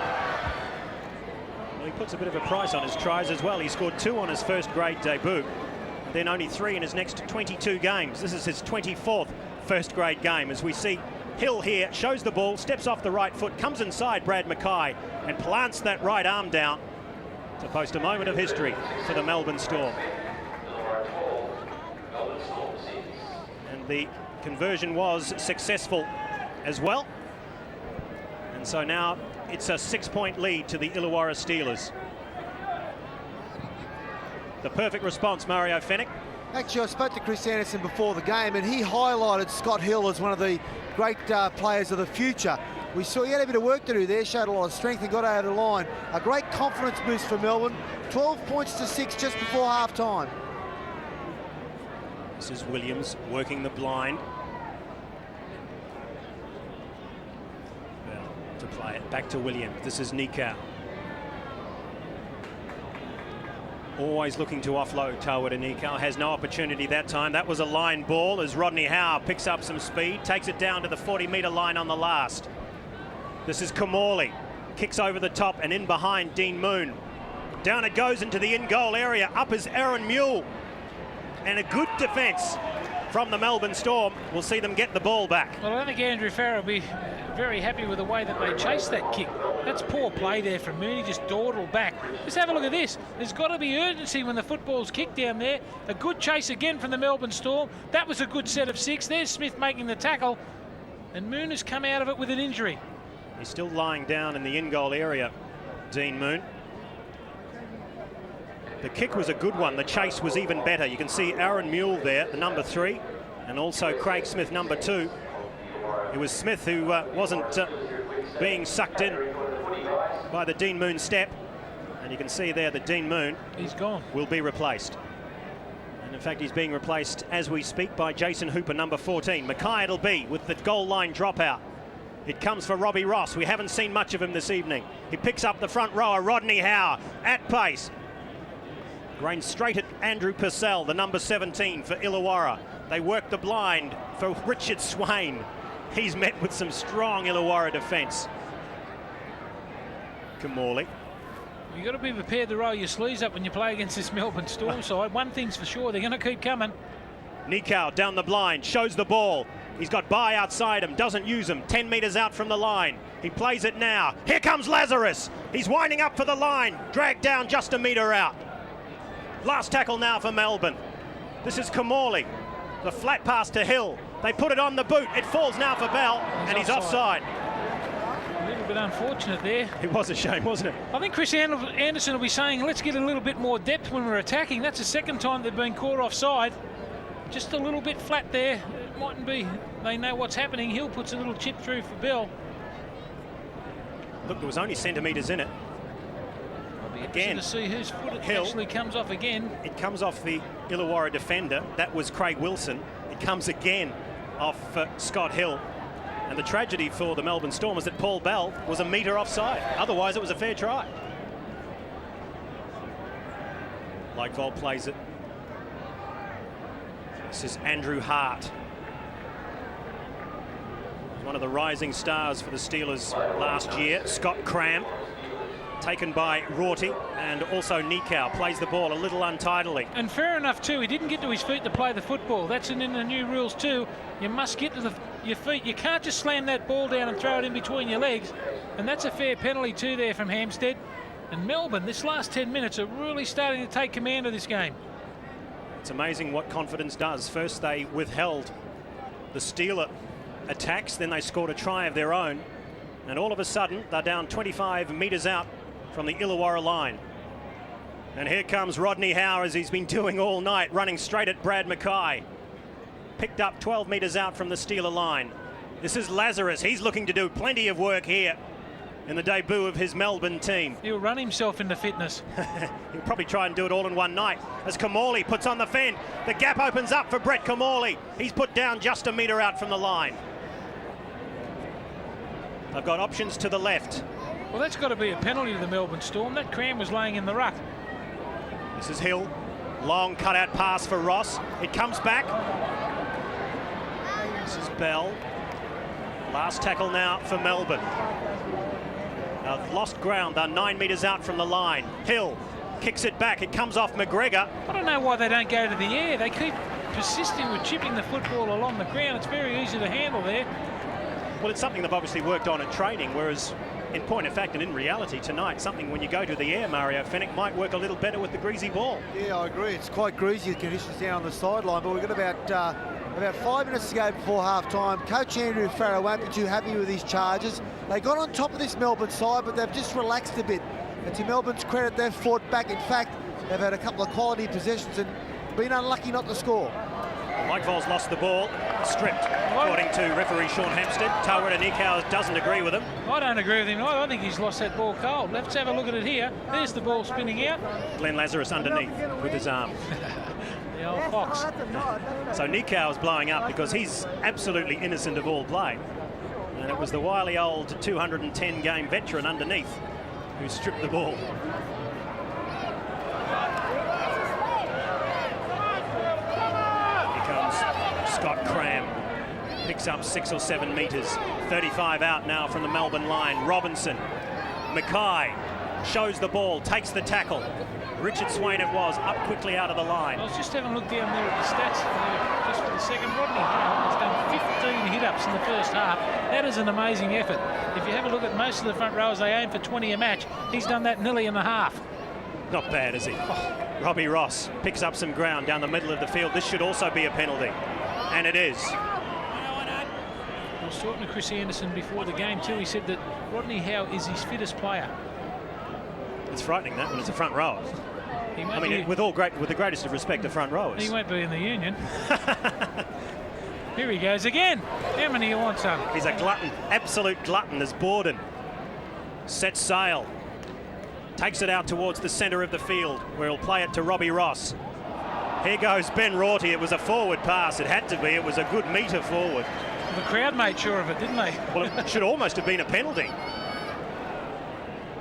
[SPEAKER 1] Well, he puts a bit of a price on his tries as well. He scored 2 on his first grade debut, then only 3 in his next 22 games. This is his 24th first grade game. As we see Hill here, shows the ball, steps off the right foot, comes inside Brad Mackay and plants that right arm down to post a moment of history for the Melbourne Storm. And the conversion was successful as well. And so now it's a 6-point lead to the Illawarra Steelers. The perfect response, Mario Fenech.
[SPEAKER 3] Actually, I spoke to Chris Anderson before the game, and he highlighted Scott Hill as one of the great players of the future. We saw he had a bit of work to do there, showed a lot of strength and got out of the line. A great confidence boost for Melbourne. 12 points to 6 just before half-time.
[SPEAKER 1] This is Williams working the blind. Well, to play it back to Williams. This is Nikau. Always looking to offload Tawera Nikau. Has no opportunity that time. That was a line ball as Rodney Howe picks up some speed, takes it down to the 40-metre line on the last. This is Kamali. Kicks over the top and in behind Dean Moon. Down it goes into the in-goal area. Up is Aaron Mule. And a good defence from the Melbourne Storm will see them get the ball back.
[SPEAKER 2] Well, I think Andrew Farrow will be very happy with the way that they chased that kick. That's poor play there from Mooney, just dawdled back. Just have a look at this. There's got to be urgency when the football's kicked down there. A good chase again from the Melbourne Storm. That was a good set of 6. There's Smith making the tackle. And Moon has come out of it with an injury.
[SPEAKER 1] He's still lying down in the in-goal area, Dean Moon. The kick was a good one. The chase was even better. You can see Aaron Mule there, the number 3, and also Craig Smith, number 2. It was Smith who wasn't being sucked in by the Dean Moon step. And you can see there that Dean Moon
[SPEAKER 2] he's gone.
[SPEAKER 1] Will be replaced. And in fact, he's being replaced as we speak by Jason Hooper, number 14. Mackay it'll be with the goal line dropout. It comes for Robbie Ross. We haven't seen much of him this evening. He picks up the front rower, Rodney Howe, at pace. Grain straight at Andrew Purcell, the number 17 for Illawarra. They work the blind for Richard Swain. He's met with some strong Illawarra defence. Kamali.
[SPEAKER 2] You've got to be prepared to roll your sleeves up when you play against this Melbourne Storm side. One thing's for sure, they're going to keep coming.
[SPEAKER 1] Nikau down the blind, shows the ball. He's got Bai outside him, doesn't use him. 10 metres out from the line. He plays it now. Here comes Lazarus. He's winding up for the line. Dragged down just a metre out. Last tackle now for Melbourne. This is Kamali. The flat pass to Hill. They put it on the boot. It falls now for Bell, and he's offside.
[SPEAKER 2] A little bit unfortunate there.
[SPEAKER 1] It was a shame, wasn't it?
[SPEAKER 2] I think Chris Anderson will be saying, let's get a little bit more depth when we're attacking. That's the second time they've been caught offside. Just a little bit flat there. It mightn't be. They know what's happening. Hill puts a little chip through for Bell.
[SPEAKER 1] Look, there was only centimetres in it. Again,
[SPEAKER 2] to see whose foot it
[SPEAKER 1] Hill
[SPEAKER 2] actually comes off again.
[SPEAKER 1] It comes off the Illawarra defender. That was Craig Wilson. It comes again off Scott Hill. And the tragedy for the Melbourne Storm is that Paul Bell was a metre offside. Otherwise, it was a fair try. Lightvolt plays it. This is Andrew Hart. One of the rising stars for the Steelers last year. Scott Cram, taken by Rorty, and also Nikau plays the ball a little untidily.
[SPEAKER 2] And fair enough too, he didn't get to his feet to play the football. That's in the new rules too. You must get to your feet. You can't just slam that ball down and throw it in between your legs. And that's a fair penalty too there from Hampstead. And Melbourne, this last 10 minutes, are really starting to take command of this game.
[SPEAKER 1] It's amazing what confidence does. First they withheld the Steeler attacks, then they scored a try of their own. And all of a sudden, they're down 25 metres out from the Illawarra line. And here comes Rodney Howe, as he's been doing all night, running straight at Brad Mackay. Picked up 12 metres out from the Steeler line. This is Lazarus. He's looking to do plenty of work here in the debut of his Melbourne team.
[SPEAKER 2] He'll run himself into fitness.
[SPEAKER 1] He'll probably try and do it all in one night. As Kamali puts on the fend, the gap opens up for Brett Kamali. He's put down just a metre out from the line. They've got options to the left.
[SPEAKER 2] Well, that's got to be a penalty to the Melbourne Storm. That Cram was laying in the ruck.
[SPEAKER 1] This is Hill. Long cutout pass for Ross. It comes back. This is Bell. Last tackle now for Melbourne. They've lost ground. They're 9 metres out from the line. Hill kicks it back. It comes off McGregor.
[SPEAKER 2] I don't know why they don't go to the air. They keep persisting with chipping the football along the ground. It's very easy to handle there.
[SPEAKER 1] Well, it's something they've obviously worked on at training, whereas in point of fact and in reality tonight, something when you go to the air, Mario, Fenech might work a little better with the greasy ball.
[SPEAKER 3] Yeah, I agree. It's quite greasy, the conditions down on the sideline, but we've got about 5 minutes to go before half-time. Coach Andrew Farrow won't be too happy with his charges. They got on top of this Melbourne side, but they've just relaxed a bit. And to Melbourne's credit, they've fought back. In fact, they've had a couple of quality possessions and been unlucky not to score.
[SPEAKER 1] Lightvold's lost the ball, stripped, according to referee Sean Hampstead. Tawera Nikau doesn't agree with him.
[SPEAKER 2] I don't agree with him. I think he's lost that ball cold. Let's have a look at it here. There's the ball spinning out.
[SPEAKER 1] Glenn Lazarus underneath with his arm.
[SPEAKER 2] The old fox.
[SPEAKER 1] So Nikau is blowing up because he's absolutely innocent of all play. And it was the wily old 210-game veteran underneath who stripped the ball. Scott Cram picks up 6 or 7 metres. 35 out now from the Melbourne line. Robinson. Mackay shows the ball, takes the tackle. Richard Swain it was, up quickly out of the line.
[SPEAKER 2] I was just having a look down there at the stats just for the second. Rodney Howe has done 15 hit-ups in the first half. That is an amazing effort. If you have a look at most of the front rowers, they aim for 20 a match. He's done that nearly in a half.
[SPEAKER 1] Not bad, is he? Robbie Ross picks up some ground down the middle of the field. This should also be a penalty. And it is.
[SPEAKER 2] I was talking to Chris Anderson before the game too. He said that Rodney Howe is his fittest player.
[SPEAKER 1] It's frightening that when it's a front rower.
[SPEAKER 2] I mean,
[SPEAKER 1] with the greatest of respect to front rowers.
[SPEAKER 2] He won't be in the union. Here he goes again. How many you want, son?
[SPEAKER 1] He's a glutton, absolute glutton as Borden sets sail. Takes it out towards the centre of the field where he'll play it to Robbie Ross. Here goes Ben Rorty. It was a forward pass. It had to be. It was a good metre forward.
[SPEAKER 2] Well, the crowd made sure of it, didn't they?
[SPEAKER 1] Well, it should almost have been a penalty.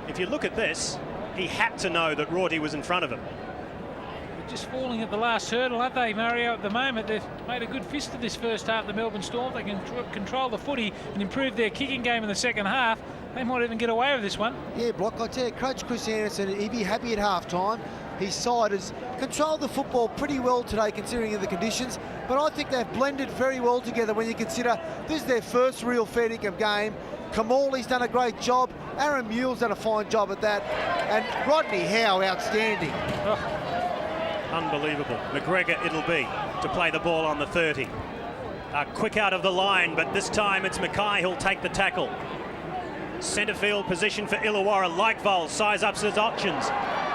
[SPEAKER 1] If you look at this, he had to know that Rorty was in front of him.
[SPEAKER 2] They're just falling at the last hurdle, aren't they, Mario, at the moment? They've made a good fist of this first half, the Melbourne Storm. They can control the footy and improve their kicking game in the second half. They might even get away with this one. Yeah,
[SPEAKER 3] Block, I tell you, Coach Chris Anderson, he'd be happy at half-time. His side has controlled the football pretty well today, considering the conditions. But I think they've blended very well together when you consider this is their first real fair dinkum game. Kamali's done a great job. Aaron Mule's done a fine job at that. And Rodney Howe, outstanding.
[SPEAKER 1] Oh. Unbelievable. McGregor it'll be to play the ball on the 30. Quick out of the line, but this time it's Mackay who'll take the tackle. Centre field position for Illawarra. Likevol size ups his options.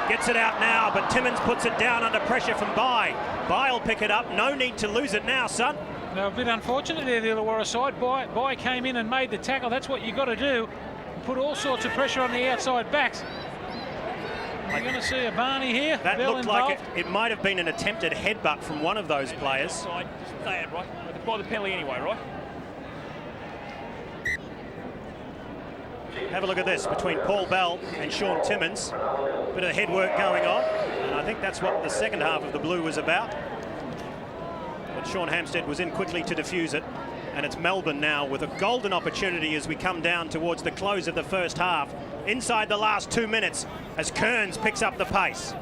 [SPEAKER 1] Gets it out now, but Timmins puts it down under pressure from Bye. Bye will pick it up. No need to lose it now, son.
[SPEAKER 2] Now, a bit unfortunate there, the Illawarra side. Bye came in and made the tackle. That's what you got to do. Put all sorts of pressure on the outside backs. We're going to see a Barney here.
[SPEAKER 1] That
[SPEAKER 2] Bell
[SPEAKER 1] looked
[SPEAKER 2] involved.
[SPEAKER 1] like it might have been an attempted headbutt from one of those players.
[SPEAKER 4] Side, just stay out, right? By the penalty anyway, right?
[SPEAKER 1] Have a look at this between Paul Bell and Sean Timmins. Bit of head work going on, and I think that's what the second half of the Blue was about. But Sean Hampstead was in quickly to defuse it, and it's Melbourne now with a golden opportunity as we come down towards the close of the first half. Inside the last 2 minutes as Kearns picks up the pace.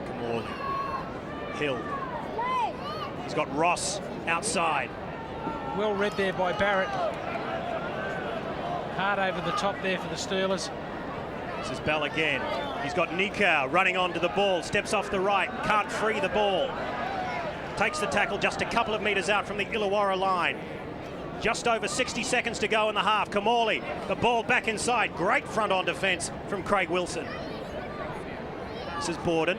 [SPEAKER 1] Kamali. Hill. He's got Ross outside.
[SPEAKER 2] Well read there by Barrett. Hard over the top there for the Steelers.
[SPEAKER 1] This is Bell again. He's got Nikau running onto the ball. Steps off the right. Can't free the ball. Takes the tackle just a couple of metres out from the Illawarra line. Just over 60 seconds to go in the half. Kamali, the ball back inside. Great front-on defence from Craig Wilson. This is Borden.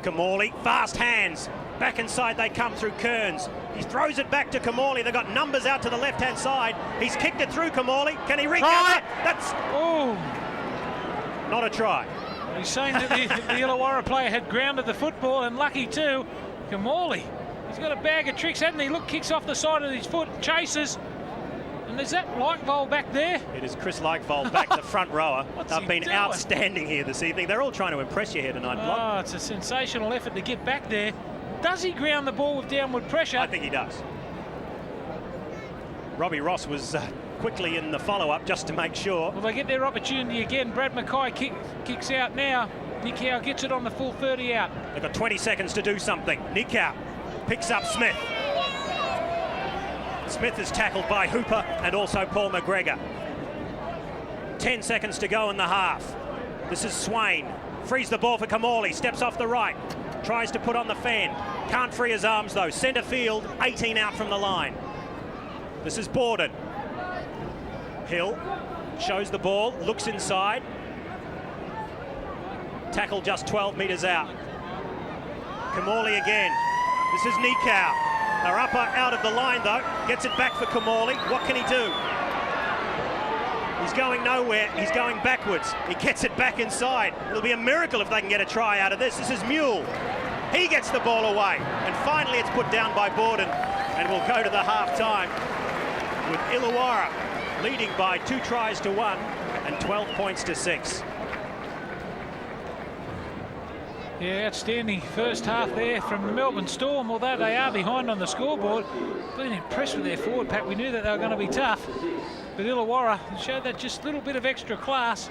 [SPEAKER 1] Kamali, fast hands. Back inside they come through Kearns. He throws it back to Kamali. They've got numbers out to the left-hand side. He's kicked it through Kamali. Can he recover? That's not a try.
[SPEAKER 2] He's saying that the Illawarra player had grounded the football, and lucky too. Kamali, he's got a bag of tricks, hasn't he? Look, kicks off the side of his foot, chases. And there's that Likevol back there.
[SPEAKER 1] It is Chris Likevol back, the front rower. They've been
[SPEAKER 2] doing?
[SPEAKER 1] outstanding here this evening. They're all trying to impress you here tonight, Block.
[SPEAKER 2] Oh, it's a sensational effort to get back there. Does he ground the ball with downward pressure?
[SPEAKER 1] I think he does. Robbie Ross was quickly in the follow-up just to make sure.
[SPEAKER 2] Well, they get their opportunity again. Brad Mackay kicks out now. Nikau gets it on the full 30 out.
[SPEAKER 1] They've got 20 seconds to do something. Nikau picks up Smith. Smith is tackled by Hooper and also Paul McGregor. 10 seconds to go in the half. This is Swain. Frees the ball for Kamali. Steps off the right. Tries to put on the fan. Can't free his arms though. Centre field, 18 out from the line. This is Borden. Hill shows the ball, looks inside. Tackle just 12 metres out. Kamali again. This is Nikau. They're up out of the line though. Gets it back for Kamali. What can he do? He's going nowhere. He's going backwards. He gets it back inside. It'll be a miracle if they can get a try out of this. This is Mule. He gets the ball away. And finally it's put down by Borden. And we'll go to the half-time with Illawarra leading by 2 tries to 1 and 12 points to 6.
[SPEAKER 2] Yeah, outstanding first half there from the Melbourne Storm, although they are behind on the scoreboard. Been impressed with their forward pack. We knew that they were going to be tough, but Illawarra showed that just little bit of extra class.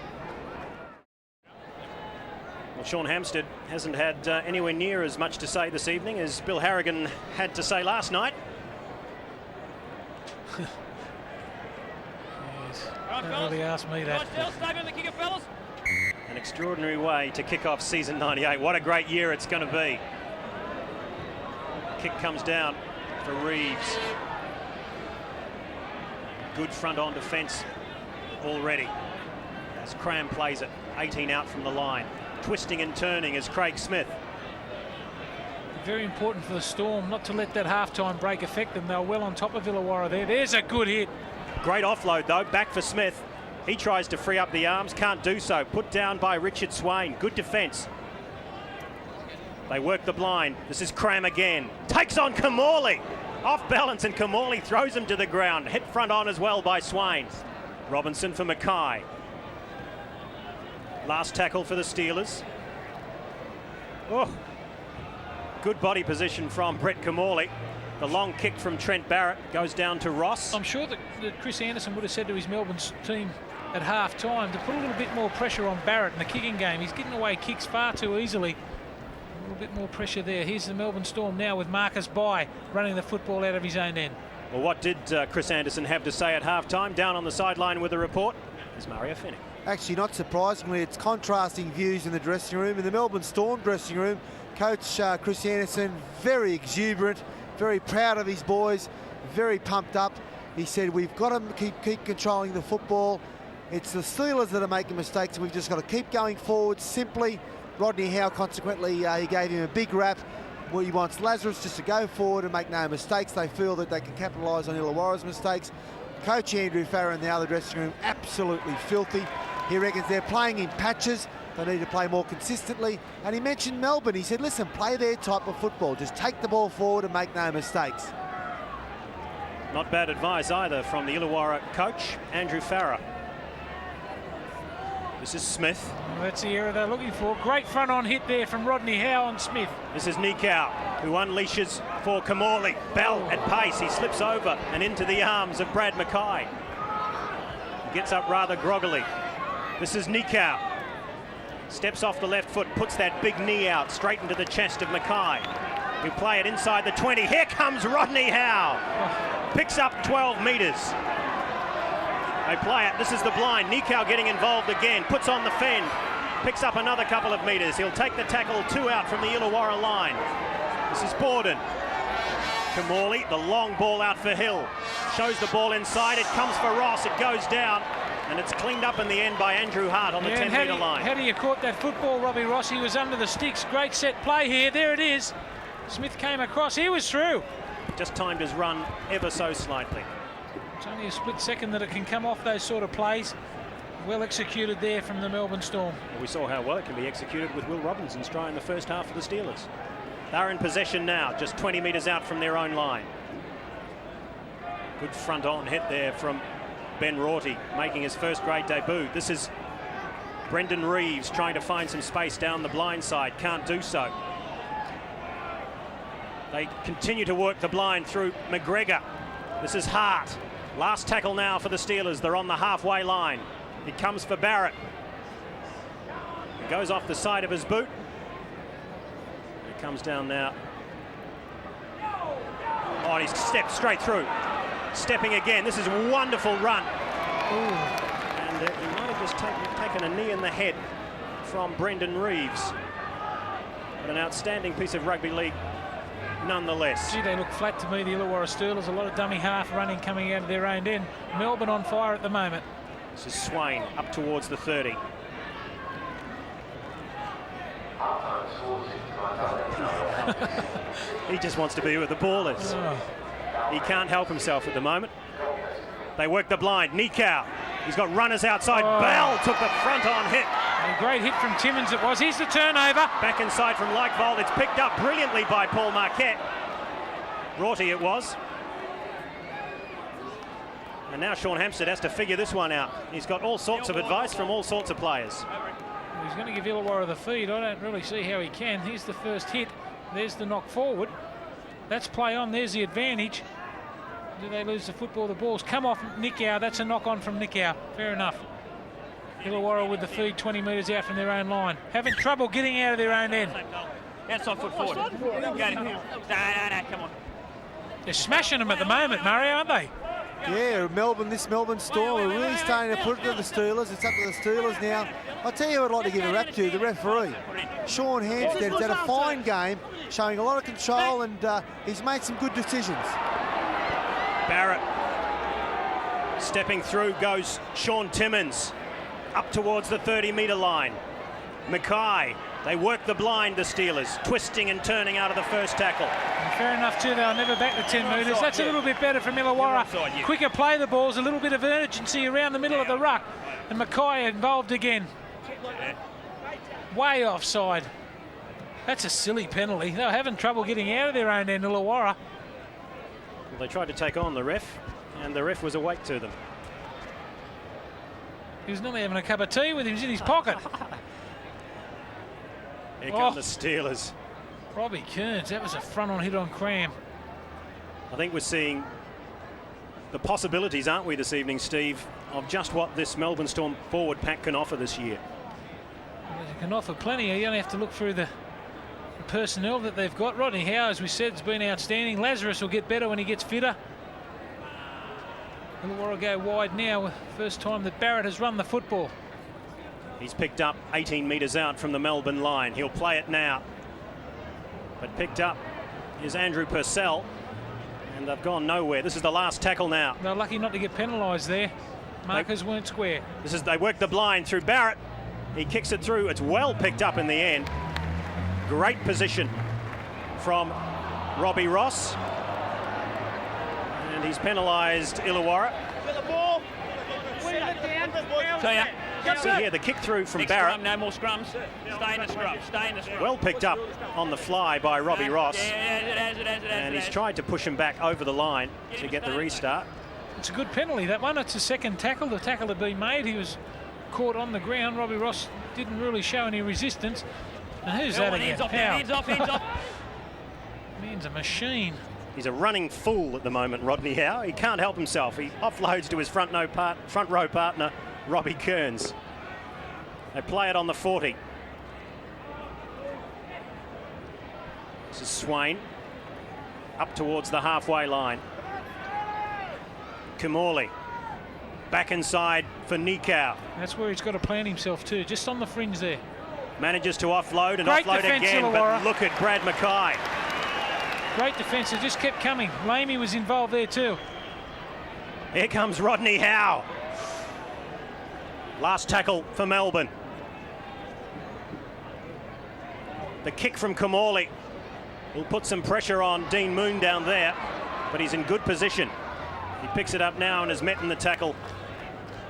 [SPEAKER 1] Well, Sean Hampstead hasn't had anywhere near as much to say this evening as Bill Harrigan had to say last night.
[SPEAKER 2] Yes, don't really ask me that.
[SPEAKER 1] An extraordinary way to kick off season 98. What a great year it's going to be. Kick comes down for Reeves. Good front-on defence already as Cram plays it. 18 out from the line. Twisting and turning is Craig Smith.
[SPEAKER 2] Very important for the Storm not to let that half-time break affect them. They were well on top of Illawarra there. There's a good hit.
[SPEAKER 1] Great offload though, back for Smith. He tries to free up the arms, can't do so. Put down by Richard Swain. Good defence. They work the blind. This is Cram again. Takes on Kamali. Off balance, and Kamali throws him to the ground. Hit front on as well by Swain. Robinson for Mackay. Last tackle for the Steelers. Oh, good body position from Brett Kamali. The long kick from Trent Barrett goes down to Ross.
[SPEAKER 2] I'm sure that Chris Anderson would have said to his Melbourne team at half-time to put a little bit more pressure on Barrett in the kicking game. He's getting away kicks far too easily. A little bit more pressure there. Here's the Melbourne Storm now with Marcus Bye running the football out of his own end.
[SPEAKER 1] Well, what did Chris Anderson have to say at half-time? Down on the sideline with a report is Mario Fenech.
[SPEAKER 3] Actually, not surprisingly, it's contrasting views in the dressing room. In the Melbourne Storm dressing room, Coach Chris Anderson, very exuberant, very proud of his boys, very pumped up. He said, we've got to keep controlling the football. It's the Steelers that are making mistakes, and we've just got to keep going forward simply. Rodney Howe, consequently, he gave him a big rap. Well, he wants Lazarus just to go forward and make no mistakes. They feel that they can capitalise on Illawarra's mistakes. Coach Andrew Farrar in the other dressing room, absolutely filthy. He reckons they're playing in patches. They need to play more consistently. And he mentioned Melbourne. He said, listen, play their type of football. Just take the ball forward and make no mistakes.
[SPEAKER 1] Not bad advice either from the Illawarra coach, Andrew Farrar. This is Smith.
[SPEAKER 2] Well, that's the area they're looking for. Great front-on hit there from Rodney Howe on Smith.
[SPEAKER 1] This is Nikau, who unleashes for Kamali. Bell at pace. He slips over and into the arms of Brad Mackay. He gets up rather groggily. This is Nikau. Steps off the left foot, puts that big knee out straight into the chest of Mackay. He'll play it inside the 20. Here comes Rodney Howe. Picks up 12 metres. They play it. This is the blind. Nikau getting involved again. Puts on the fend. Picks up another couple of metres. He'll take the tackle 2 out from the Illawarra line. This is Borden. Kamali, the long ball out for Hill. Shows the ball inside. It comes for Ross. It goes down. And it's cleaned up in the end by Andrew Hart on the 10-metre line.
[SPEAKER 2] How do you caught that football, Robbie Ross? He was under the sticks. Great set play here. There it is. Smith came across. He was through.
[SPEAKER 1] Just timed his run ever so slightly.
[SPEAKER 2] It's only a split second that it can come off those sort of plays. Well executed there from the Melbourne Storm.
[SPEAKER 1] We saw how well it can be executed with Will Robinson's try in the first half for the Steelers. They're in possession now, just 20 metres out from their own line. Good front-on hit there from Ben Rorty, making his first grade debut. This is Brendan Reeves trying to find some space down the blind side. Can't do so. They continue to work the blind through McGregor. This is Hart. Last tackle now for the Steelers. They're on the halfway line. It comes for Barrett. It goes off the side of his boot. It comes down now. Oh, and he's stepped straight through. Stepping again. This is a wonderful run. Ooh. And he might have just taken a knee in the head from Brendan Reeves. But an outstanding piece of rugby league nonetheless.
[SPEAKER 2] Gee, they look flat to me, the Illawarra Steelers. A lot of dummy half running coming out of their own end. Melbourne on fire at the moment.
[SPEAKER 1] This is Swain up towards the 30. He just wants to be where the ball is.
[SPEAKER 2] Oh.
[SPEAKER 1] He can't help himself at the moment. They work the blind. Nikau. He's got runners outside.
[SPEAKER 2] Oh.
[SPEAKER 1] Bell took the front-on hit.
[SPEAKER 2] A great hit from Timmins it was. Here's the turnover.
[SPEAKER 1] Back inside from Leichvold. It's picked up brilliantly by Paul Marquette. Rorty it was. And now Sean Hampstead has to figure this one out. He's got all sorts of advice from all sorts of players.
[SPEAKER 2] He's going to give Illawarra the feed. I don't really see how he can. Here's the first hit. There's the knock forward. That's play on. There's the advantage. Do they lose the football? The ball's come off Nikau. That's a knock on from Nikau. Fair enough. Illawarra with the feed 20 metres out from their own line. Having trouble getting out of their own end.
[SPEAKER 4] Outside foot forward. No, come on.
[SPEAKER 2] They're smashing them at the moment, Murray, aren't they?
[SPEAKER 3] Yeah, this Melbourne Storm are really starting to put it to the Steelers. It's up to the Steelers now. I'll tell you who I'd like to give a rap to, the referee. Sean Hampstead has had a fine game, showing a lot of control, and he's made some good decisions.
[SPEAKER 1] Barrett stepping through goes Sean Timmins up towards the 30-metre line. Mackay, they work the blind, the Steelers, twisting and turning out of the first tackle.
[SPEAKER 2] And fair enough too, they'll never back the 10 metres. That's a little bit better from Illawarra. Quicker play the balls, a little bit of urgency around the middle of the ruck. And Mackay involved again. Way offside. That's a silly penalty. They were having trouble getting out of their own end, Illawarra.
[SPEAKER 1] They tried to take on the ref, and the ref was awake to them.
[SPEAKER 2] He was nearly having a cup of tea with him. He's in his pocket.
[SPEAKER 1] Here come the Steelers.
[SPEAKER 2] Robbie Kearns, that was a front-on hit on Cram.
[SPEAKER 1] I think we're seeing the possibilities, aren't we, this evening, Steve, of just what this Melbourne Storm forward pack can offer this year.
[SPEAKER 2] Well, they can offer plenty. You only have to look through the personnel that they've got. Rodney Howe, as we said, has been outstanding. Lazarus will get better when he gets fitter. Illawarra go wide now. First time that Barrett has run the football.
[SPEAKER 1] He's picked up 18 metres out from the Melbourne line. He'll play it now. But picked up is Andrew Purcell. And they've gone nowhere. This is the last tackle now.
[SPEAKER 2] They're lucky not to get penalised there. Markers weren't square.
[SPEAKER 1] They work the blind through Barrett. He kicks it through. It's well picked up in the end. Great position from Robbie Ross. And he's penalised Illawarra. See here the kick through from Barrett.
[SPEAKER 4] Scrum, no more scrums. Stay in the scrum. Stay in the scrum.
[SPEAKER 1] Well picked up on the fly by Robbie Ross.
[SPEAKER 4] It
[SPEAKER 1] And he's tried to push him back over the line to get the restart.
[SPEAKER 2] It's a good penalty, that one. It's a second tackle. The tackle had been made. He was caught on the ground. Robbie Ross didn't really show any resistance. And who's that again?
[SPEAKER 4] Hands off.
[SPEAKER 2] Man's a machine.
[SPEAKER 1] He's a running fool at the moment, Rodney Howe. He can't help himself. He offloads to his front row partner, Robbie Kearns. They play it on the 40. This is Swain up towards the halfway line. Kamali back inside for Nikau.
[SPEAKER 2] That's where he's got to plant himself too, just on the fringe there.
[SPEAKER 1] Manages to offload and
[SPEAKER 2] Great
[SPEAKER 1] offload
[SPEAKER 2] defence,
[SPEAKER 1] again,
[SPEAKER 2] Illawarra.
[SPEAKER 1] but look at Brad Mackay.
[SPEAKER 2] Great defence, it just kept coming. Lamey was involved there too.
[SPEAKER 1] Here comes Rodney Howe. Last tackle for Melbourne. The kick from Kamali will put some pressure on Dean Moon down there, but he's in good position. He picks it up now and is met in the tackle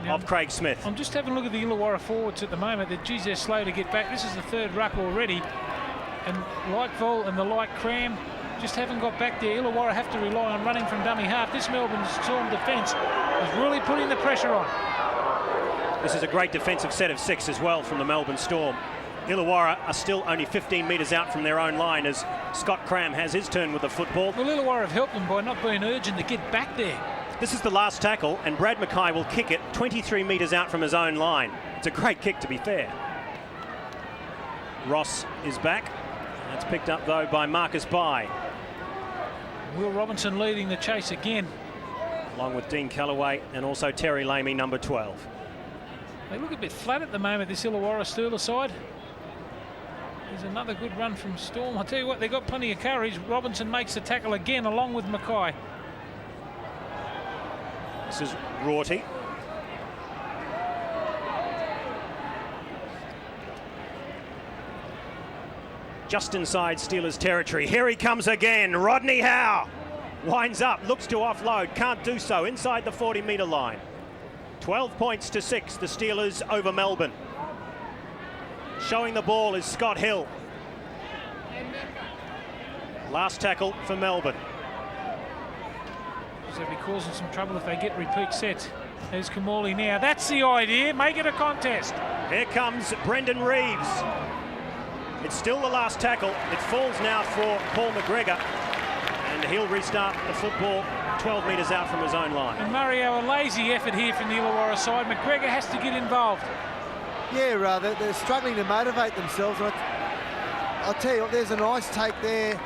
[SPEAKER 1] of Craig Smith.
[SPEAKER 2] I'm just having a look at the Illawarra forwards at the moment. They're slow to get back. This is the third ruck already. And like Vol and the like Cram just haven't got back there. Illawarra have to rely on running from dummy half. This Melbourne Storm defence is really putting the pressure on.
[SPEAKER 1] This is a great defensive set of 6 as well from the Melbourne Storm. Illawarra are still only 15 metres out from their own line as Scott Cram has his turn with the football.
[SPEAKER 2] Well, Illawarra have helped them by not being urgent to get back there.
[SPEAKER 1] This is the last tackle, and Brad Mackay will kick it 23 metres out from his own line. It's a great kick, to be fair. Ross is back. That's picked up, though, by Marcus Bai.
[SPEAKER 2] Will Robinson leading the chase again.
[SPEAKER 1] Along with Dean Callaway and also Terry Lamey, number 12.
[SPEAKER 2] They look a bit flat at the moment, this Illawarra Steelers side. There's another good run from Storm. I tell you what, they've got plenty of courage. Robinson makes the tackle again, along with Mackay.
[SPEAKER 1] This is Rorty. Just inside Steelers territory. Here he comes again. Rodney Howe winds up, looks to offload, can't do so inside the 40-metre line. 12 points to 6, the Steelers over Melbourne. Showing the ball is Scott Hill. Last tackle for Melbourne.
[SPEAKER 2] So they'll be causing some trouble if they get repeat sets. There's Kamali now. That's the idea. Make it a contest.
[SPEAKER 1] Here comes Brendan Reeves. It's still the last tackle. It falls now for Paul McGregor, and he'll restart the football 12 metres out from his own line.
[SPEAKER 2] And Mario, a lazy effort here from the Illawarra side. McGregor has to get involved.
[SPEAKER 3] Yeah, they're struggling to motivate themselves. I'll tell you what, there's a nice take there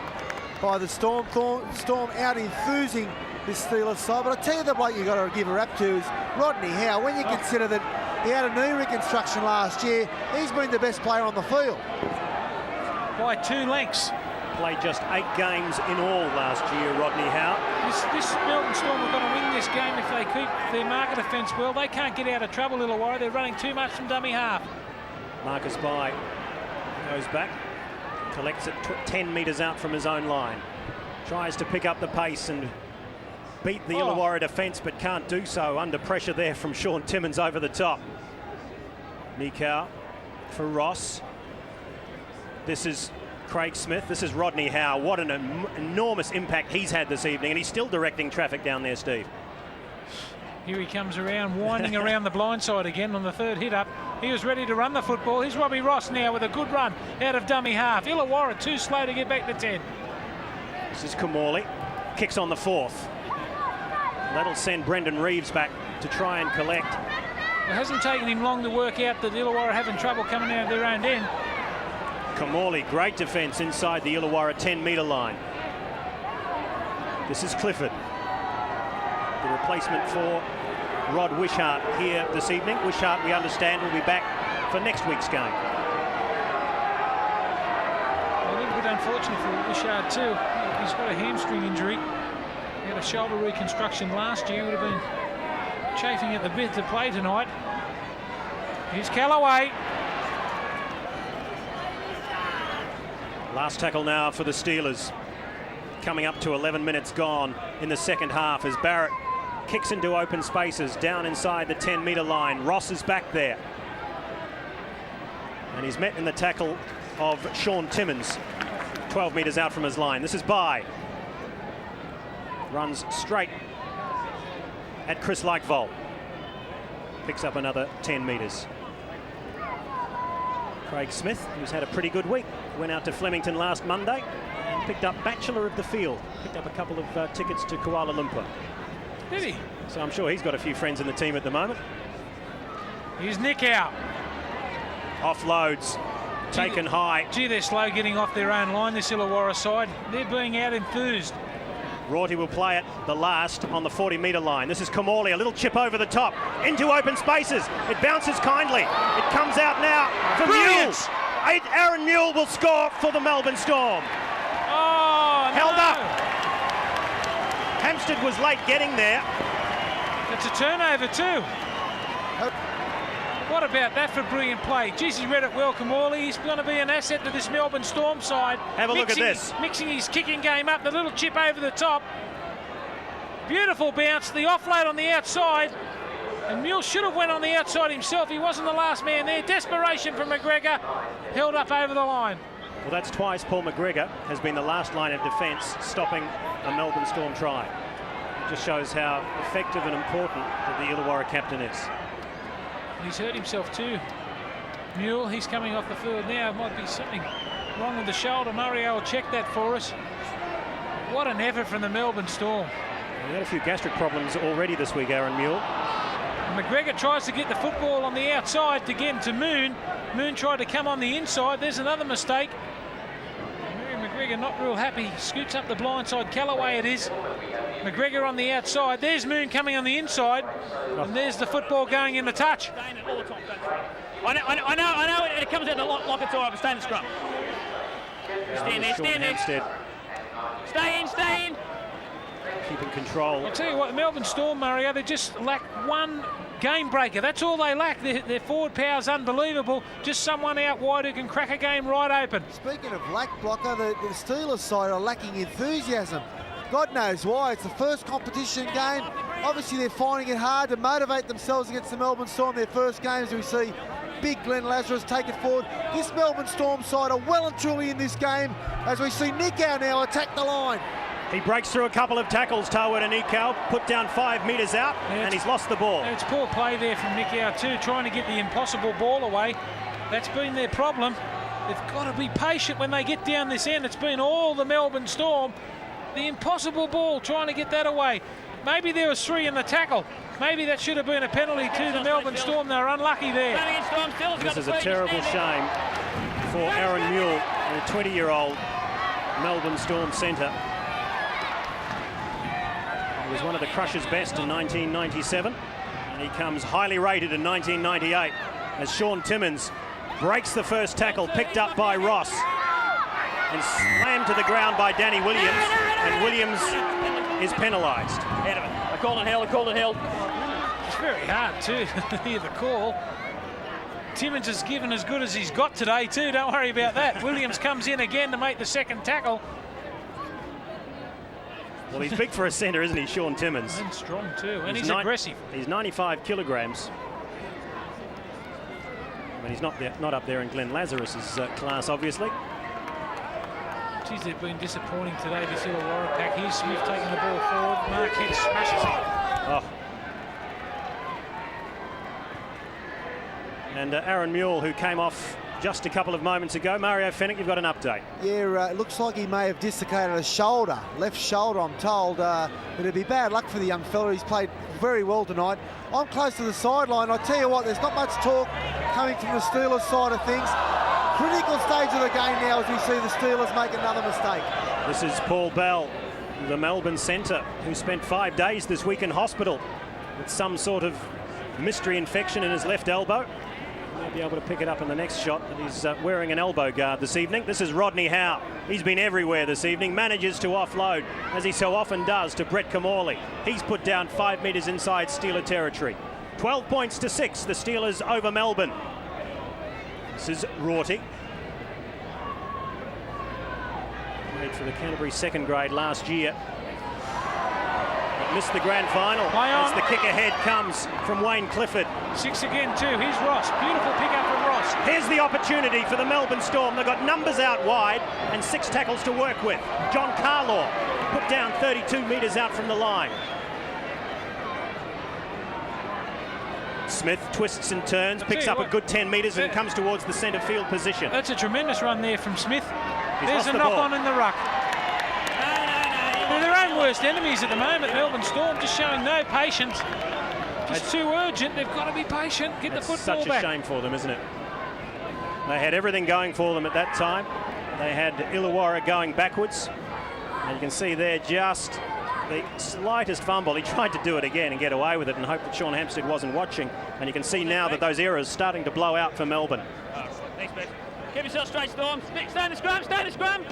[SPEAKER 3] by the Storm. Storm out enthusing this Steelers side. But I tell you the bloke you've got to give a rap to is Rodney Howe. When you consider that he had a knee reconstruction last year, he's been the best player on the field.
[SPEAKER 2] By 2 lengths.
[SPEAKER 1] Played just 8 games in all last year, Rodney Howe.
[SPEAKER 2] This Melbourne Storm are going to win this game if they keep their marker defence well. They can't get out of trouble, Illawarra. They're running too much from dummy half.
[SPEAKER 1] Marcus Bai goes back, collects it 10 metres out from his own line. Tries to pick up the pace and beat the Illawarra defence, but can't do so under pressure there from Sean Timmins over the top. Nikau for Ross. This is Craig Smith. This is Rodney Howe. What an enormous impact he's had this evening, and he's still directing traffic down there, Steve.
[SPEAKER 2] Here he comes around, winding around the blind side again on the third hit up. He was ready to run the football. Here's Robbie Ross now with a good run out of dummy half. Illawarra too slow to get back to 10.
[SPEAKER 1] This is Kamali. Kicks on the 4th. That'll send Brendan Reeves back to try and collect.
[SPEAKER 2] It hasn't taken him long to work out that Illawarra are having trouble coming out of their own end.
[SPEAKER 1] Kamali, great defence inside the Illawarra 10-metre line. This is Clifford. The replacement for Rod Wishart here this evening. Wishart, we understand, will be back for next week's game.
[SPEAKER 2] A little bit unfortunate for Wishart too. He's got a hamstring injury. He had a shoulder reconstruction last year. Would have been chafing at the bit to play tonight. Here's Callaway.
[SPEAKER 1] Last tackle now for the Steelers. Coming up to 11 minutes gone in the second half as Barrett kicks into open spaces down inside the 10-metre line. Ross is back there. And he's met in the tackle of Sean Timmins, 12 metres out from his line. This is Bye. Runs straight at Chris Leichvold. Picks up another 10 metres. Craig Smith, who's had a pretty good week, went out to Flemington last Monday and picked up Bachelor of the Field. Picked up a couple of tickets to Kuala Lumpur.
[SPEAKER 2] Did he?
[SPEAKER 1] So I'm sure he's got a few friends in the team at the moment.
[SPEAKER 2] Here's Nick out.
[SPEAKER 1] Offloads, taken high.
[SPEAKER 2] Gee, they're slow getting off their own line, this Illawarra side. They're being out enthused.
[SPEAKER 1] Rorty will play it the last on the 40-metre line. This is Kamali, a little chip over the top, into open spaces. It bounces kindly. It comes out now for Mule. Aaron Mule will score for the Melbourne Storm.
[SPEAKER 2] Oh, no.
[SPEAKER 1] Held up. Hampstead was late getting there.
[SPEAKER 2] It's a turnover too. What about that for brilliant play? Geez, he read it well, Kamali. He's going to be an asset to this Melbourne Storm side.
[SPEAKER 1] Have a look at this.
[SPEAKER 2] Mixing his kicking game up, the little chip over the top. Beautiful bounce, the offload on the outside. And Mule should have went on the outside himself. He wasn't the last man there. Desperation from McGregor. Held up over the line.
[SPEAKER 1] Well, that's twice Paul McGregor has been the last line of defence stopping a Melbourne Storm try. It just shows how effective and important that the Illawarra captain is.
[SPEAKER 2] He's hurt himself too. Mule, he's coming off the field now. Might be something wrong with the shoulder. Mario will check that for us. What an effort from the Melbourne Storm.
[SPEAKER 1] He had a few gastric problems already this week, Aaron Mule.
[SPEAKER 2] McGregor tries to get the football on the outside to get him to Moon. Moon tried to come on the inside. There's another mistake. McGregor not real happy. Scoots up the blind side. Callaway it is. McGregor on the outside. There's Moon coming on the inside. And there's the football going in the touch.
[SPEAKER 4] I know it comes out the lock it's all right, but stay in the scrum. Stand there. Stay in.
[SPEAKER 1] Keeping control.
[SPEAKER 2] I'll tell you what, the Melbourne Storm, Mario, they just lack one game breaker. That's all they lack. Their forward power's unbelievable. Just someone out wide who can crack a game right open.
[SPEAKER 3] Speaking of lack blocker, the Steelers side are lacking enthusiasm. God knows why. It's the first competition game. Obviously, they're finding it hard to motivate themselves against the Melbourne Storm. Their first games, we see big Glenn Lazarus take it forward. This Melbourne Storm side are well and truly in this game as we see Nikau now attack the line.
[SPEAKER 1] He breaks through a couple of tackles, Tawad and Nikau, put down 5 metres out, and he's lost the ball.
[SPEAKER 2] It's poor play there from Nikau too, trying to get the impossible ball away. That's been their problem. They've got to be patient when they get down this end. It's been all the Melbourne Storm. The impossible ball, trying to get that away. Maybe there was 3 in the tackle. Maybe that should have been a penalty to the Melbourne Storm. They were unlucky there.
[SPEAKER 1] This is a terrible shame for Aaron Mule, a 20-year-old Melbourne Storm centre. He was one of the Crushers' best in 1997, and he comes highly rated in 1998 as Sean Timmins breaks the first tackle, picked up by Ross, and slammed to the ground by Danny Williams, and Williams is penalised.
[SPEAKER 4] I called it held.
[SPEAKER 2] It's very hard too to hear the call. Timmins has given as good as he's got today too, don't worry about that. Williams comes in again to make the second tackle.
[SPEAKER 1] Well, he's big for a centre, isn't he, Sean Timmins?
[SPEAKER 2] And strong too, and he's aggressive.
[SPEAKER 1] He's 95 kilograms. But he's not up there in Glenn Lazarus's class, obviously.
[SPEAKER 2] Geez, they've been disappointing today, this Illawarra pack. Here's Smith taking the ball forward. Marquette smashes it.
[SPEAKER 1] Oh. And Aaron Mule, who came off just a couple of moments ago. Mario Fenech, you've got an update.
[SPEAKER 3] Yeah, it looks like he may have dislocated a shoulder, left shoulder, I'm told. It'd be bad luck for the young fella. He's played very well tonight. I'm close to the sideline. I tell you what, there's not much talk coming from the Steelers side of things. Critical stage of the game now as we see the Steelers make another mistake.
[SPEAKER 1] This is Paul Bell, the Melbourne centre, who spent 5 days this week in hospital with some sort of mystery infection in his left elbow. He'll be able to pick it up in the next shot, but he's wearing an elbow guard this evening. This is Rodney Howe. He's been everywhere this evening, manages to offload, as he so often does, to Brett Camorley. He's put down 5 metres inside Steeler territory. 12 points to 6, the Steelers over Melbourne. This is Rorty. Played for the Canterbury second grade last year. But missed the grand final as the kick ahead comes from Wayne Clifford.
[SPEAKER 2] 6 again too. Here's Ross. Beautiful pick up from Ross.
[SPEAKER 1] Here's the opportunity for the Melbourne Storm. They've got numbers out wide and 6 tackles to work with. John Carlaw put down 32 metres out from the line. Smith twists and turns, picks up a good 10 metres and comes towards the centre field position.
[SPEAKER 2] That's a tremendous run there from Smith. There's a
[SPEAKER 1] the
[SPEAKER 2] knock
[SPEAKER 1] ball.
[SPEAKER 2] on in the ruck. They're their own worst enemies at the moment, Melbourne Storm, just showing no patience. Just too urgent. They've got to be patient. Get the football back.
[SPEAKER 1] Such a shame for them, isn't it? They had everything going for them at that time. They had Illawarra going backwards. And you can see there just the slightest fumble. He tried to do it again and get away with it and hope that Sean Hampstead wasn't watching. And you can see now that those errors starting to blow out for Melbourne.
[SPEAKER 4] Thanks, mate. Keep yourself straight, Storm. Stay in the scrum, stay in the scrum.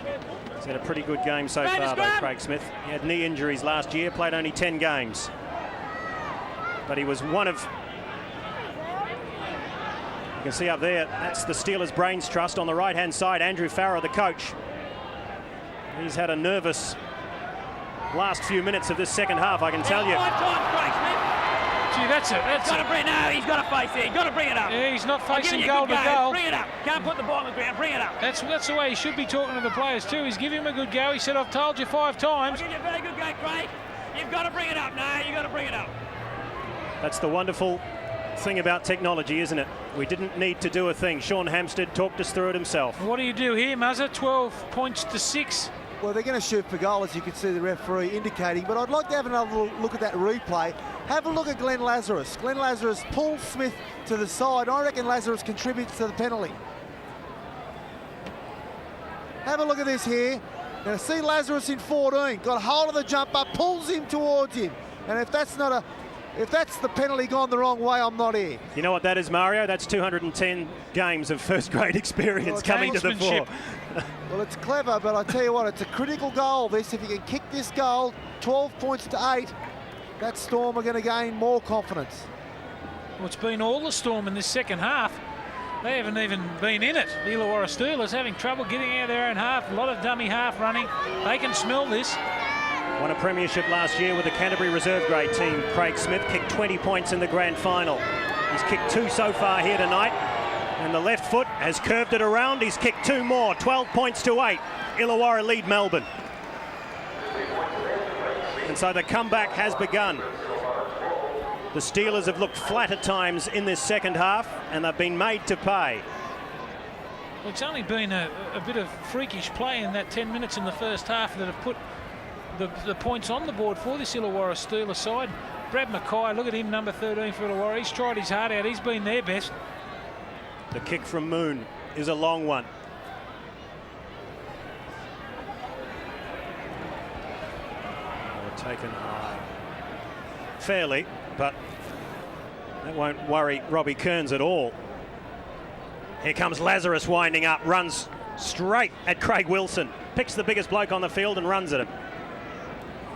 [SPEAKER 1] He's had a pretty good game so far, though, Craig Smith. He had knee injuries last year, played only 10 games. But he was one of... You can see up there, that's the Steelers Brains Trust. On the right-hand side, Andrew Farrer, the coach. He's had a nervous last few minutes of this second half, I can tell you.
[SPEAKER 4] 5 times, Craig Smith.
[SPEAKER 2] Gee, that's it.
[SPEAKER 4] He's got to face it. He's got to bring it up.
[SPEAKER 2] Yeah, he's not facing
[SPEAKER 4] goal
[SPEAKER 2] to goal.
[SPEAKER 4] Bring it up. Can't put the ball on the ground. Bring it up.
[SPEAKER 2] That's the way he should be talking to the players too. He's giving him a good go. He said, I've told you 5 times.
[SPEAKER 4] I'll give you a very good go, Craig. You've got to bring it up. No, you've got to bring it up.
[SPEAKER 1] That's the wonderful thing about technology, isn't it? We didn't need to do a thing. Sean Hampstead talked us through it himself.
[SPEAKER 2] What do you do here, Muzza? 12 points to 6.
[SPEAKER 3] Well, they're going to shoot for goal, as you can see the referee indicating, but I'd like to have another look at that replay. Have a look at Glenn Lazarus. Glenn Lazarus pulls Smith to the side. I reckon Lazarus contributes to the penalty. Have a look at this here. Now see Lazarus in 14, got hold of the jumper, pulls him towards him. And if that's the penalty gone the wrong way, I'm not here.
[SPEAKER 1] You know what that is, Mario? That's 210 games of first grade experience coming to the fore.
[SPEAKER 3] Well, it's clever, but I tell you what, it's a critical goal, this. If you can kick this goal, 12 points to 8, that Storm are going to gain more confidence.
[SPEAKER 2] Well, it's been all the Storm in this second half. They haven't even been in it. The Illawarra Steelers having trouble getting out of their own half. A lot of dummy half running. They can smell this.
[SPEAKER 1] Won a premiership last year with the Canterbury reserve grade team. Craig Smith kicked 20 points in the grand final. He's kicked 2 so far here tonight. And the left foot has curved it around. He's kicked 2 more. 12 points to 8. Illawarra lead Melbourne. And so the comeback has begun. The Steelers have looked flat at times in this second half, and they've been made to pay.
[SPEAKER 2] Well, it's only been a bit of freakish play in that 10 minutes in the first half that have put the points on the board for this Illawarra Steelers side. Brad Mackay, look at him, number 13 for Illawarra. He's tried his heart out. He's been their best.
[SPEAKER 1] The kick from Moon is a long one. Taken high. Fairly, but that won't worry Robbie Kearns at all. Here comes Lazarus winding up, runs straight at Craig Wilson. Picks the biggest bloke on the field and runs at him.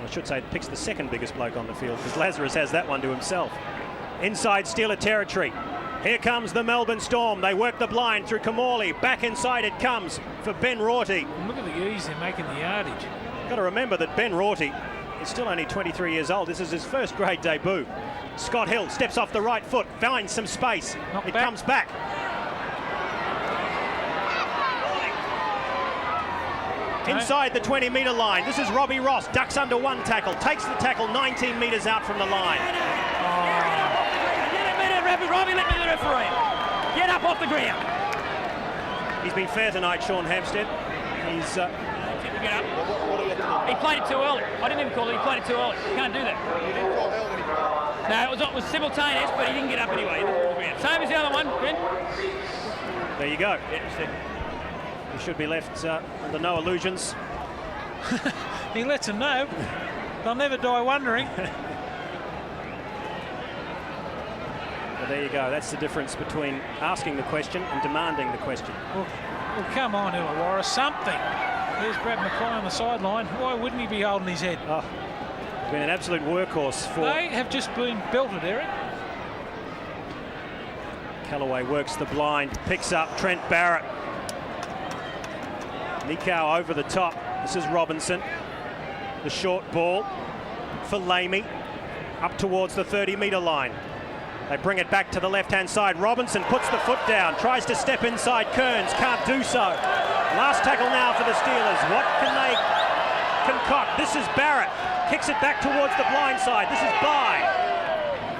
[SPEAKER 1] I should say picks the second biggest bloke on the field, because Lazarus has that one to himself. Inside Steeler territory. Here comes the Melbourne Storm. They work the blind through Camorley. Back inside it comes for Ben Rorty.
[SPEAKER 2] Look at the ease they're making the yardage.
[SPEAKER 1] Got to remember that Ben Rorty is still only 23 years old. This is his first grade debut. Scott Hill steps off the right foot, finds some space. It comes back. Inside the 20-metre line. This is Robbie Ross. Ducks under one tackle. Takes the tackle 19 metres out from the line.
[SPEAKER 4] Robbie, let me the referee. Get up off the ground.
[SPEAKER 1] He's been fair tonight, Sean Hampstead. He's...
[SPEAKER 4] Get up. He played it too early. I didn't even call it. He played it too early. You can't do that. You didn't call early. No, it was simultaneous, but he didn't get up anyway. Same as the other one, Ben.
[SPEAKER 1] There you go. He should be left under no illusions.
[SPEAKER 2] He lets them know. They'll never die wondering.
[SPEAKER 1] But there you go. That's the difference between asking the question and demanding the question.
[SPEAKER 2] Well, come on, Illawarra, something. There's Brad Mackay on the sideline. Why wouldn't he be holding his head?
[SPEAKER 1] Oh, been an absolute workhorse for...
[SPEAKER 2] They have just been belted, Eric.
[SPEAKER 1] Callaway works the blind, picks up Trent Barrett. Nikau over the top. This is Robinson. The short ball for Lamey. Up towards the 30-metre line. They bring it back to the left-hand side. Robinson puts the foot down, tries to step inside Kearns, can't do so. Last tackle now for the Steelers. What can they concoct? This is Barrett. Kicks it back towards the blind side. This is Bye.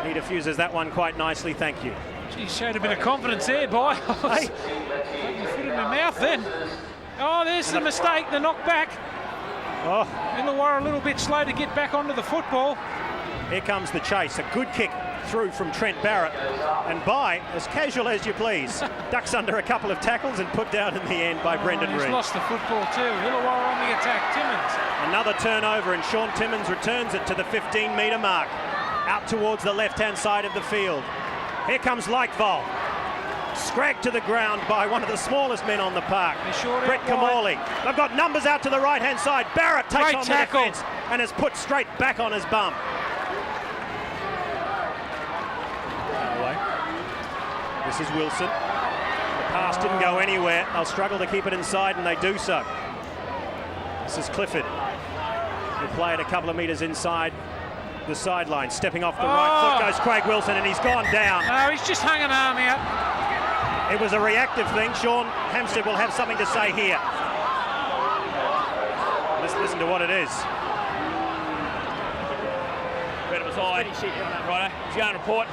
[SPEAKER 1] He diffuses that one quite nicely, thank you.
[SPEAKER 2] He showed a bit of confidence there, Bye. Hey. Put your foot in my mouth then. Oh, there's the mistake, the knock back.
[SPEAKER 1] Oh.
[SPEAKER 2] Illawarra a little bit slow to get back onto the football.
[SPEAKER 1] Here comes the chase. A good kick through from Trent Barrett. And Bye, as casual as you please, ducks under a couple of tackles and put down in the end by Brendan Reid.
[SPEAKER 2] He's lost the football too. Illawarra on the attack. Timmins.
[SPEAKER 1] Another turnover and Sean Timmins returns it to the 15-metre mark. Out towards the left-hand side of the field. Here comes Leichval. Scragged to the ground by one of the smallest men on the park, Brett Kamali. They've got numbers out to the right-hand side. Barrett takes on the defence and is put straight back on his bum. This is Wilson. The pass didn't go anywhere. They'll struggle to keep it inside, and they do so. This is Clifford. He'll play it a couple of metres inside the sideline. Stepping off the right foot goes Craig Wilson, and he's gone down.
[SPEAKER 2] No, he's just hung an arm out.
[SPEAKER 1] It was a reactive thing. Sean Hampstead will have something to say here. Let's listen to what it is.
[SPEAKER 4] Right up side. Righto. He's going to report.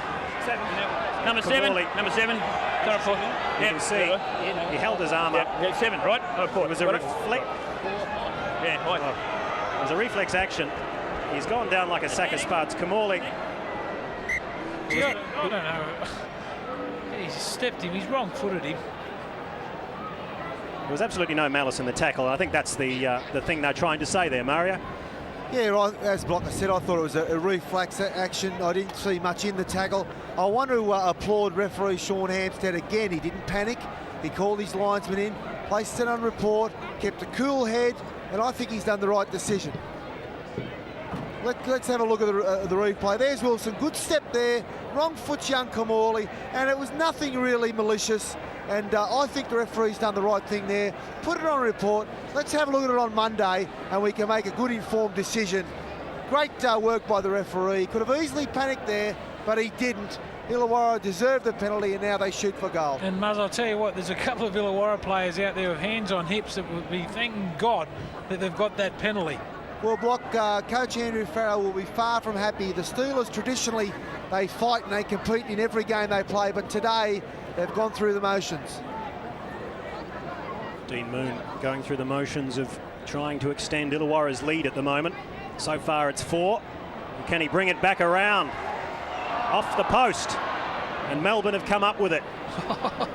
[SPEAKER 4] Number seven. Number 7. Go report.
[SPEAKER 1] You can see he held his arm up.
[SPEAKER 4] Yeah, 7, right? Report.
[SPEAKER 1] It was a reflex.
[SPEAKER 4] Yeah, right.
[SPEAKER 1] It was a reflex action. He's gone down like a sack of spuds. Kamali.
[SPEAKER 2] I don't know. He stepped him. He's wrong-footed him.
[SPEAKER 1] There was absolutely no malice in the tackle. I think that's the thing they're trying to say there, Mario.
[SPEAKER 3] Yeah, right, as Blocker said, I thought it was a reflex action. I didn't see much in the tackle. I want to applaud referee Sean Hampstead again. He didn't panic. He called his linesman in, placed it on report, kept a cool head, and I think he's done the right decision. Let's have a look at the replay. There's Wilson, good step there, wrong foot young Kamali, and it was nothing really malicious. And I think the referee's done the right thing there. Put it on report. Let's have a look at it on Monday, and we can make a good informed decision. Great work by the referee. Could have easily panicked there, but he didn't. Illawarra deserved the penalty, and now they shoot for goal.
[SPEAKER 2] And Muzz, I'll tell you what, there's a couple of Illawarra players out there with hands on hips that would be thanking God that they've got that penalty.
[SPEAKER 3] Well, Block, Coach Andrew Farrell will be far from happy. The Steelers, traditionally, they fight and they compete in every game they play, but today they've gone through the motions.
[SPEAKER 1] Dean Moon going through the motions of trying to extend Illawarra's lead at the moment. So far it's 4. Can he bring it back around? Off the post. And Melbourne have come up with it.
[SPEAKER 2] Oh,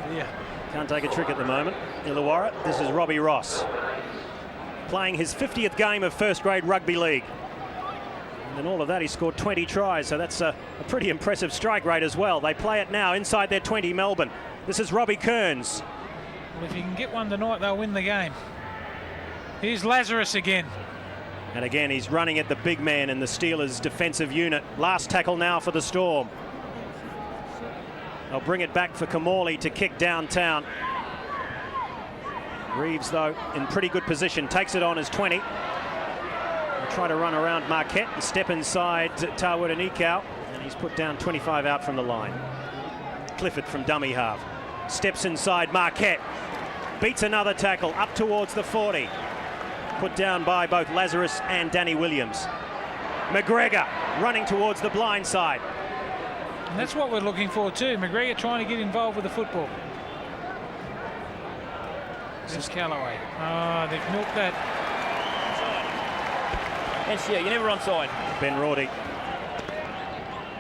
[SPEAKER 2] dear.
[SPEAKER 1] Can't take a trick at the moment. Illawarra, this is Robbie Ross. Playing his 50th game of first-grade rugby league. And in all of that, he scored 20 tries, so that's a pretty impressive strike rate as well. They play it now inside their 20, Melbourne. This is Robbie Kearns.
[SPEAKER 2] Well, if you can get one tonight, they'll win the game. Here's Lazarus again.
[SPEAKER 1] And again, he's running at the big man in the Steelers' defensive unit. Last tackle now for the Storm. They'll bring it back for Kamali to kick downtown. Reeves, though, in pretty good position. Takes it on his 20. They'll try to run around Marquette and step inside Tarwood and Nikau. And he's put down 25 out from the line. Clifford from dummy half. Steps inside Marquette. Beats another tackle up towards the 40. Put down by both Lazarus and Danny Williams. McGregor running towards the blind side.
[SPEAKER 2] And that's what we're looking for too. McGregor trying to get involved with the football. This is Callaway. Oh, they've milked that.
[SPEAKER 4] NCA, you're never onside.
[SPEAKER 1] Ben Rorty.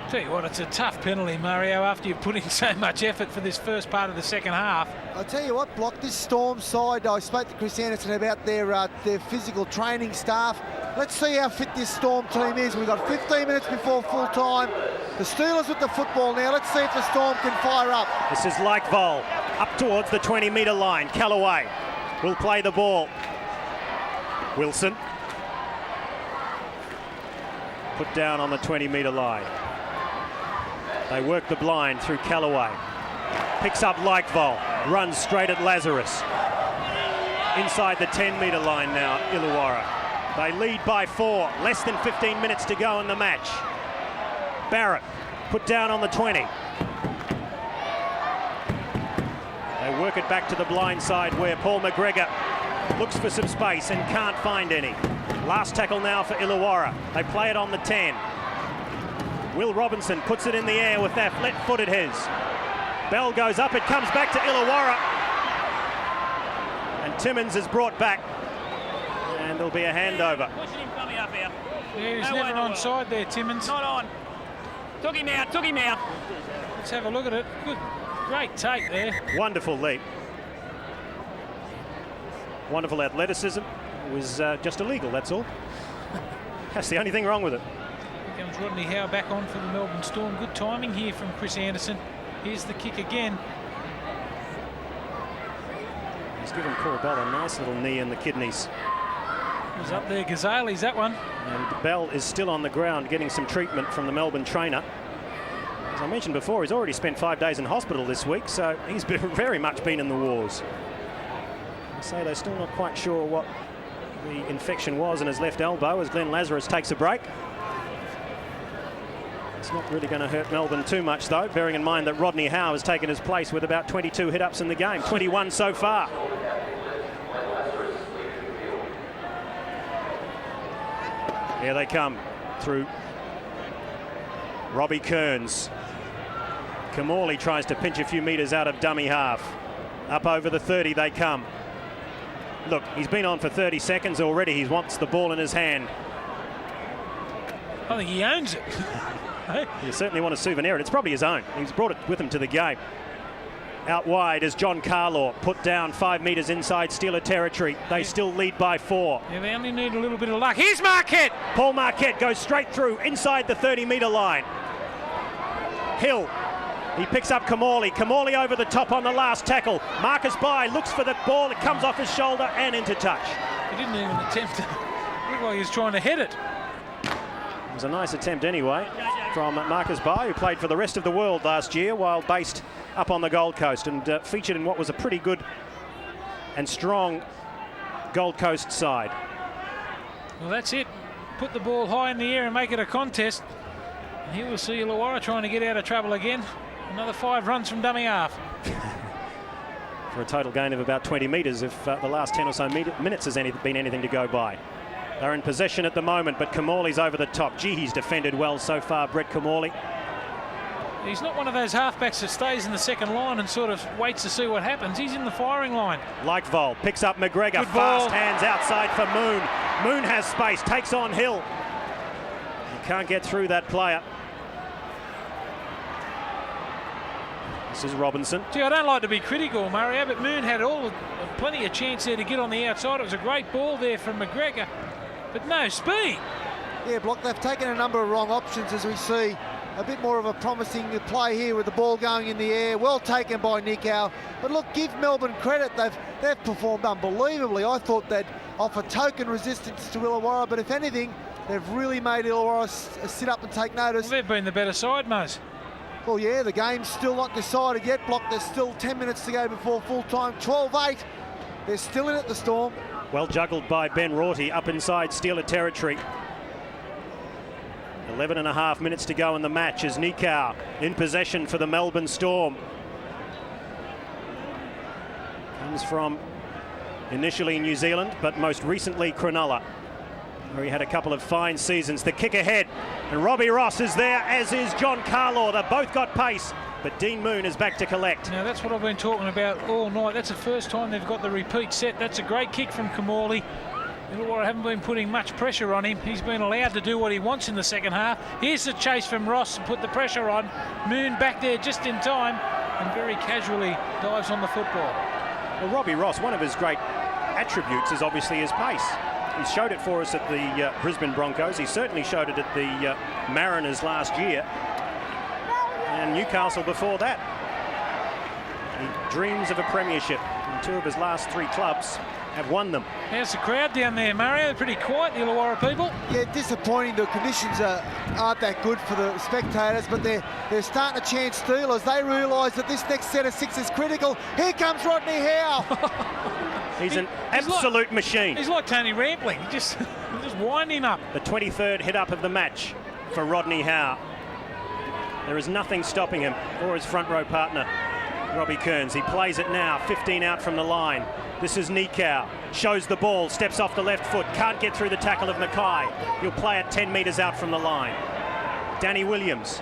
[SPEAKER 2] Tell you what, it's a tough penalty, Mario, after you put in so much effort for this first part of the second half.
[SPEAKER 3] I'll tell you what, Block, this Storm side, I spoke to Chris Anderson about their physical training staff. Let's see how fit this Storm team is. We've got 15 minutes before full time. The Steelers with the football now. Let's see if the Storm can fire up.
[SPEAKER 1] This is Lakevol up towards the 20-metre line. Callaway will play the ball. Wilson put down on the 20-metre line. They work the blind through Callaway. Picks up Lakevol, runs straight at Lazarus. Inside the 10-metre line now, Illawarra. They lead by 4, less than 15 minutes to go in the match. Barrett put down on the 20. They work it back to the blind side where Paul McGregor looks for some space and can't find any. Last tackle now for Illawarra. They play it on the 10. Will Robinson puts it in the air with that flat foot at his. Bell goes up, it comes back to Illawarra. And Timmins is brought back. And there'll be a handover.
[SPEAKER 4] Pushing him coming up here.
[SPEAKER 2] Yeah, he's never onside there, Timmins.
[SPEAKER 4] Not on. Took him out, took him out.
[SPEAKER 2] Let's have a look at it. Good, great take there.
[SPEAKER 1] Wonderful leap. Wonderful athleticism. It was just illegal, that's all. That's the only thing wrong with it.
[SPEAKER 2] Here comes Rodney Howe back on for the Melbourne Storm. Good timing here from Chris Anderson. Here's the kick again.
[SPEAKER 1] He's given Corbell a nice little knee in the kidneys.
[SPEAKER 2] It was up there, Ghazali's that one.
[SPEAKER 1] And Bell is still on the ground getting some treatment from the Melbourne trainer. As I mentioned before, he's already spent 5 days in hospital this week, so he's very much been in the wars. So they're still not quite sure what the infection was in his left elbow as Glenn Lazarus takes a break. It's not really going to hurt Melbourne too much, though, bearing in mind that Rodney Howe has taken his place with about 22 hit-ups in the game, 21 so far. Here they come through Robbie Kearns. Kamali tries to pinch a few metres out of dummy half. Up over the 30 they come. Look, he's been on for 30 seconds already. He wants the ball in his hand.
[SPEAKER 2] I think he owns it.
[SPEAKER 1] You certainly want a souvenir. It's probably his own. He's brought it with him to the game. Out wide is John Carlaw, put down 5 metres inside Steeler territory. They still lead by 4.
[SPEAKER 2] Yeah, they only need a little bit of luck. Here's Marquette.
[SPEAKER 1] Paul Marquette goes straight through inside the 30-metre line. Hill, he picks up Kamali. Kamali over the top on the last tackle. Marcus Bai looks for the ball. It comes off his shoulder and into touch.
[SPEAKER 2] He didn't even attempt to. Looked like he was trying to head it.
[SPEAKER 1] It was a nice attempt anyway from Marcus Bai, who played for the rest of the world last year while based up on the Gold Coast and featured in what was a pretty good and strong Gold Coast side.
[SPEAKER 2] Well, that's it. Put the ball high in the air and make it a contest. And here we'll see Illawarra trying to get out of trouble again. Another 5 runs from dummy half.
[SPEAKER 1] For a total gain of about 20 metres if the last 10 or so minutes has been anything to go by. They're in possession at the moment, but Kamali's over the top. Gee, he's defended well so far, Brett Kamali.
[SPEAKER 2] He's not one of those halfbacks that stays in the second line and sort of waits to see what happens. He's in the firing line.
[SPEAKER 1] Lakevol picks up McGregor.
[SPEAKER 2] Good
[SPEAKER 1] Fast
[SPEAKER 2] ball.
[SPEAKER 1] hands outside for Moon. Moon has space, takes on Hill. He can't get through that player. This is Robinson.
[SPEAKER 2] Gee, I don't like to be critical, Mario, but Moon had plenty of chance there to get on the outside. It was a great ball there from McGregor, but no speed.
[SPEAKER 3] Yeah, Block, they've taken a number of wrong options as we see. A bit more of a promising play here with the ball going in the air. Well taken by Nick Howe. But look, give Melbourne credit. They've performed unbelievably. I thought they'd offer token resistance to Illawarra, but if anything, they've really made Illawarra sit up and take notice.
[SPEAKER 2] Well, they've been the better side, Mose.
[SPEAKER 3] Well, yeah, the game's still not decided yet, Block. There's still 10 minutes to go before full time. 12-8. They're still in it, the Storm.
[SPEAKER 1] Well juggled by Ben Rorty up inside Steeler territory. 11.5 minutes to go in the match as Nikau in possession for the Melbourne Storm. Comes from initially New Zealand, but most recently Cronulla, where he had a couple of fine seasons. The kick ahead, and Robbie Ross is there, as is John Carlaw. They've both got pace, but Dean Moon is back to collect.
[SPEAKER 2] Now, that's what I've been talking about all night. That's the first time they've got the repeat set. That's a great kick from Kamali. Illawarra haven't been putting much pressure on him. He's been allowed to do what he wants in the second half. Here's the chase from Ross and put the pressure on. Moon back there just in time and very casually dives on the football.
[SPEAKER 1] Well, Robbie Ross, one of his great attributes is obviously his pace. He showed it for us at the Brisbane Broncos. He certainly showed it at the Mariners last year. and Newcastle before that. He dreams of a premiership, and 2 of his last 3 clubs have won them.
[SPEAKER 2] How's the crowd down there, Mario? They're pretty quiet, the Illawarra people.
[SPEAKER 3] Yeah, disappointing. The conditions aren't that good for the spectators, but they're starting to chant Steelers. They realise that this next set of 6 is critical. Here comes Rodney Howe.
[SPEAKER 1] He's an absolute machine.
[SPEAKER 2] He's like Tony Rampling. He just wind him up.
[SPEAKER 1] The 23rd hit up of the match for Rodney Howe. There is nothing stopping him or his front row partner, Robbie Kearns. He plays it now, 15 out from the line. This is Nikau, shows the ball, steps off the left foot, can't get through the tackle of Mackay. He'll play it 10 metres out from the line. Danny Williams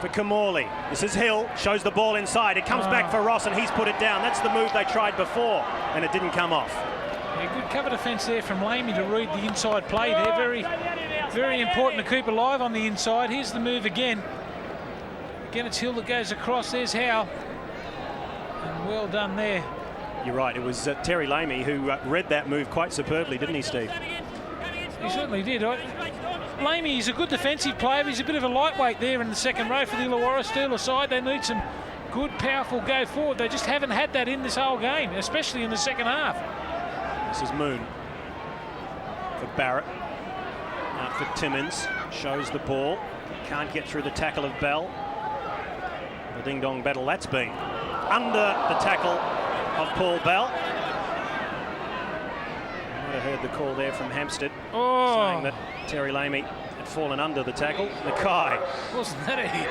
[SPEAKER 1] for Kamali. This is Hill, shows the ball inside. It comes back for Ross and he's put it down. That's the move they tried before and it didn't come off.
[SPEAKER 2] Yeah, good cover defence there from Lamy to read the inside play there. Very, very important to keep alive on the inside. Here's the move again. Again, it's Hill that goes across. There's Howe. And well done there.
[SPEAKER 1] You're right, it was Terry Lamy who read that move quite superbly, didn't he, Steve?
[SPEAKER 2] He certainly did. Lamy is a good defensive player. He's a bit of a lightweight there in the second row for the Illawarra Steelers side. They need some good, powerful go forward. They just haven't had that in this whole game, especially in the second half.
[SPEAKER 1] This is Moon for Barrett. Out for Timmins. Shows the ball. Can't get through the tackle of Bell. The ding-dong battle that's been. Under the tackle of Paul Bell. I might have heard the call there from Hampstead saying that Terry Lamy had fallen under the tackle. Mackay.
[SPEAKER 2] Wasn't that a hit?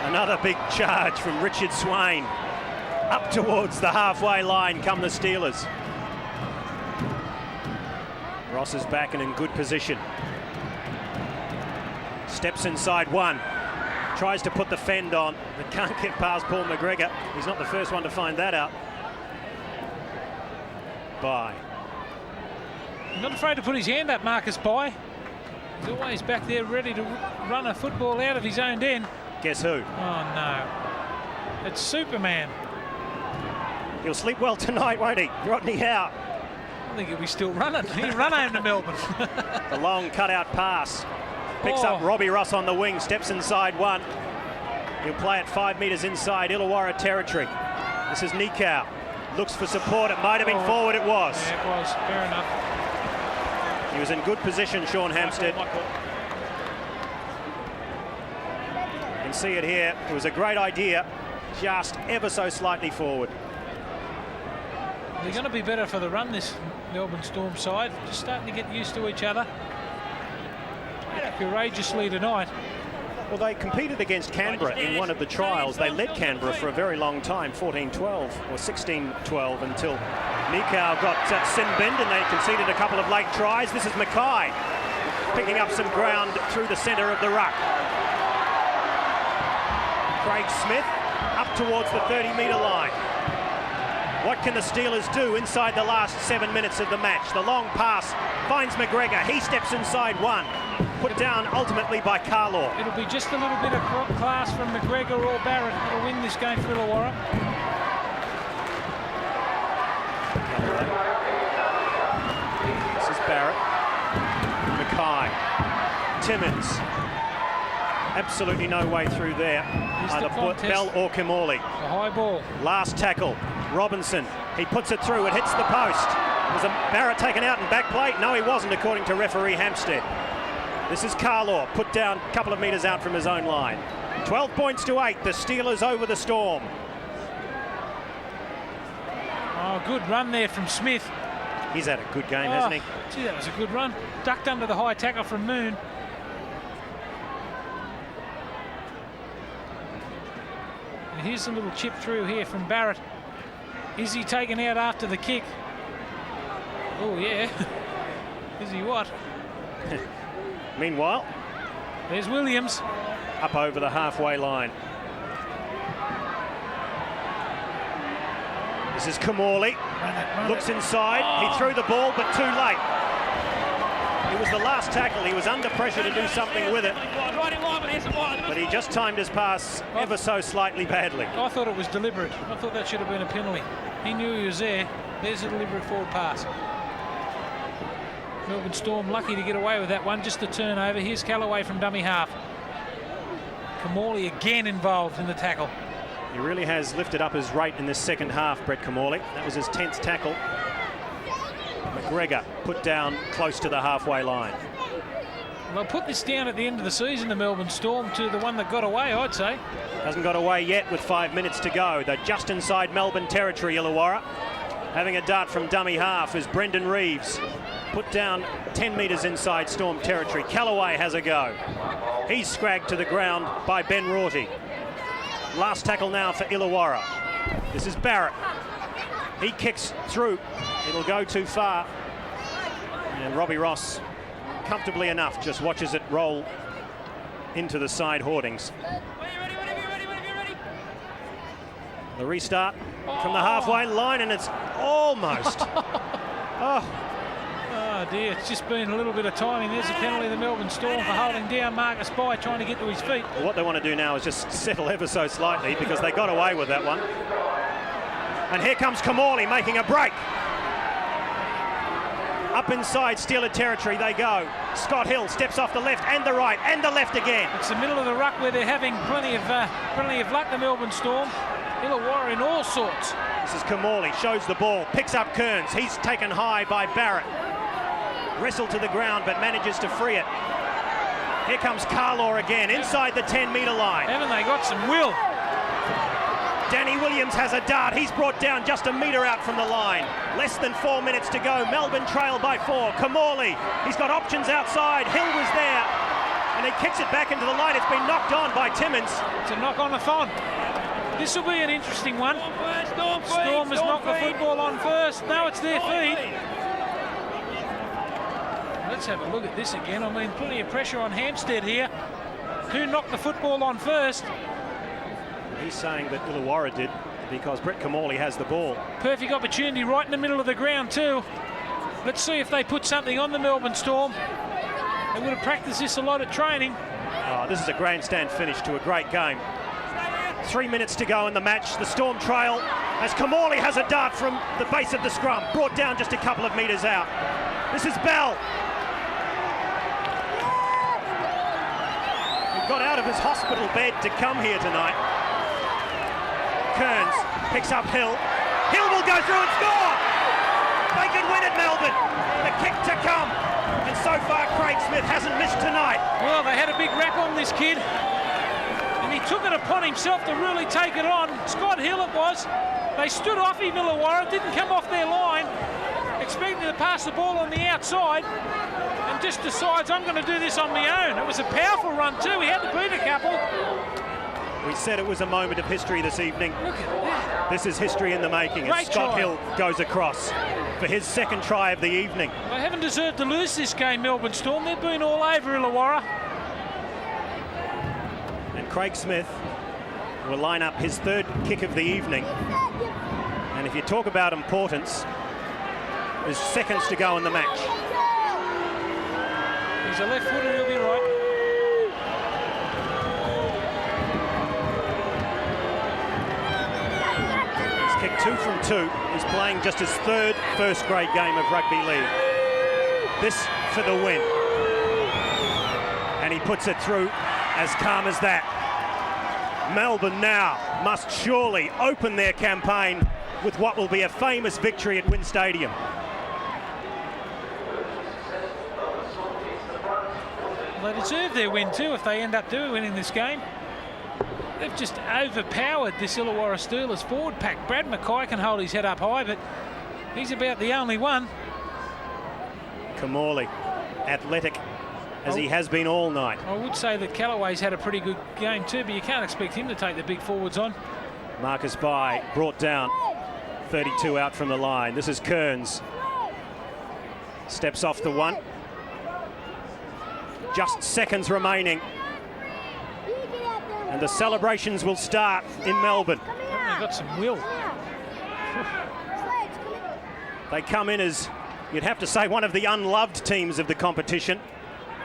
[SPEAKER 1] Another big charge from Richard Swain. Up towards the halfway line come the Steelers. Ross is back and in good position. Steps inside 1. Tries to put the fend on, but can't get past Paul McGregor. He's not the first one to find that out. Bye.
[SPEAKER 2] Not afraid to put his hand up, Marcus Bye. He's always back there ready to run a football out of his own end.
[SPEAKER 1] Guess who?
[SPEAKER 2] Oh, no. It's Superman.
[SPEAKER 1] He'll sleep well tonight, won't he? Rodney Howe.
[SPEAKER 2] I think he'll be still running. He'll run home to Melbourne.
[SPEAKER 1] The long cutout pass. Picks up Robbie Ross on the wing, steps inside 1. He'll play it 5 metres inside Illawarra territory. This is Nikau. Looks for support. It might have been forward. It was.
[SPEAKER 2] Yeah, it was. Fair enough.
[SPEAKER 1] He was in good position, Sean Hampstead. You can see it here. It was a great idea, just ever so slightly forward.
[SPEAKER 2] They're going to be better for the run, this Melbourne Storm side. Just starting to get used to each other. Courageously tonight.
[SPEAKER 1] Well, they competed against Canberra in one of the trials. They led Canberra for a very long time, 14-12 or 16-12, until Nikau got sin binned and they conceded a couple of late tries. This is Mackay picking up some ground through the centre of the ruck. Craig Smith up towards the 30-metre line. What can the Steelers do inside the last 7 minutes of the match? The long pass finds McGregor. He steps inside 1. Put down ultimately by Carlaw.
[SPEAKER 2] It'll be just a little bit of class from McGregor or Barrett that'll win this game for Illawarra.
[SPEAKER 1] This is Barrett. Mackay. Timmins. Absolutely no way through there. Either Bell or Kamali.
[SPEAKER 2] A high ball.
[SPEAKER 1] Last tackle. Robinson. He puts it through. It hits the post. Was Barrett taken out in back plate? No, he wasn't, according to referee Hampstead. This is Carlaw, put down a couple of metres out from his own line. 12 points to 8, the Steelers over the Storm.
[SPEAKER 2] Oh, good run there from Smith.
[SPEAKER 1] He's had a good game, hasn't he?
[SPEAKER 2] Gee, that was a good run. Ducked under the high tackle from Moon. And here's a little chip through here from Barrett. Is he taken out after the kick? Oh, yeah. Is he what?
[SPEAKER 1] Meanwhile,
[SPEAKER 2] there's Williams.
[SPEAKER 1] Up over the halfway line. This is Kamali. Looks inside. He threw the ball, but too late. It was the last tackle. He was under pressure to do something with it. But he just timed his pass ever so slightly badly.
[SPEAKER 2] I thought it was deliberate. I thought that should have been a penalty. He knew he was there. There's a deliberate forward pass. Melbourne Storm lucky to get away with that one. Just the turnover. Here's Callaway from dummy half. Kamali again involved in the tackle.
[SPEAKER 1] He really has lifted up his rate in this second half, Brett Kamali. That was his 10th tackle. McGregor put down close to the halfway line.
[SPEAKER 2] They'll put this down at the end of the season, the Melbourne Storm, to the one that got away, I'd say.
[SPEAKER 1] Hasn't got away yet with 5 minutes to go. They're just inside Melbourne territory, Illawarra. Having a dart from dummy half is Brendan Reeves. Put down 10 metres inside Storm territory. Callaway has a go. He's scragged to the ground by Ben Rorty. Last tackle now for Illawarra. This is Barrett. He kicks through. It'll go too far. And Robbie Ross, comfortably enough, just watches it roll into the side hoardings. The restart from the halfway line, and it's almost.
[SPEAKER 2] Oh dear, it's just been a little bit of timing. There's a penalty, the Melbourne Storm, for holding down Marcus Bai, trying to get to his feet.
[SPEAKER 1] Well, what they want to do now is just settle ever so slightly, because they got away with that one. And here comes Kamali making a break. Up inside Steeler territory they go. Scott Hill steps off the left and the right and the left again.
[SPEAKER 2] It's the middle of the ruck where they're having plenty of luck, the Melbourne Storm. Illawarra in all sorts.
[SPEAKER 1] This is Kamali, shows the ball, picks up Kearns. He's taken high by Barrett. Wrestled to the ground but manages to free it. Here comes Carlaw again, inside the 10-metre line.
[SPEAKER 2] Haven't they got some will?
[SPEAKER 1] Danny Williams has a dart. He's brought down just a metre out from the line. Less than 4 minutes to go. Melbourne trail by 4. Kamali, he's got options outside. Hill was there, and he kicks it back into the line. It's been knocked on by Timmins.
[SPEAKER 2] It's a knock on the thon. This will be an interesting one. Storm has knocked the football on first. Now it's their feet. Let's have a look at this again. I mean, plenty of pressure on Hampstead here. Who knocked the football on first?
[SPEAKER 1] He's saying that Illawarra did, because Brett Kamali has the ball.
[SPEAKER 2] Perfect opportunity right in the middle of the ground too. Let's see if they put something on the Melbourne Storm. They would have practiced this a lot at training.
[SPEAKER 1] Oh, this is a grandstand finish to a great game. 3 minutes to go in the match. The Storm trail as Kamali has a dart from the base of the scrum, brought down just a couple of metres out. This is Bell. He got out of his hospital bed to come here tonight. Kearns picks up Hill. Hill will go through and score! They could win at Melbourne. The kick to come. And so far, Craig Smith hasn't missed tonight.
[SPEAKER 2] Well, they had a big rap on this kid. And he took it upon himself to really take it on. Scott Hill it was. They stood off him, Illawarra, didn't come off their line, expecting to pass the ball on the outside, and just decides, I'm going to do this on my own. It was a powerful run too. He had to beat a couple.
[SPEAKER 1] We said it was a moment of history this evening.
[SPEAKER 2] Look at that.
[SPEAKER 1] This is history in the making as Scott Hill goes across for his second try of the evening.
[SPEAKER 2] They haven't deserved to lose this game, Melbourne Storm. They've been all over Illawarra.
[SPEAKER 1] And Craig Smith will line up his third kick of the evening. And if you talk about importance, there's seconds to go in the match.
[SPEAKER 2] He's a left footer, he'll be right.
[SPEAKER 1] He's kicked 2 from 2. He's playing just his third first-grade game of rugby league. This for the win. And he puts it through as calm as that. Melbourne now must surely open their campaign with what will be a famous victory at Wynn Stadium.
[SPEAKER 2] They deserve their win too if they end up winning this game. They've just overpowered this Illawarra Steelers forward pack. Brad Mackay can hold his head up high, but he's about the only one.
[SPEAKER 1] Kamali, athletic as he has been all night.
[SPEAKER 2] I would say that Callaway's had a pretty good game too, but you can't expect him to take the big forwards on.
[SPEAKER 1] Marcus Bai brought down, 32 out from the line. This is Kearns. Steps off the one. Just seconds remaining. And the celebrations will start in Melbourne.
[SPEAKER 2] They've got some will.
[SPEAKER 1] They come in as, you'd have to say, one of the unloved teams of the competition.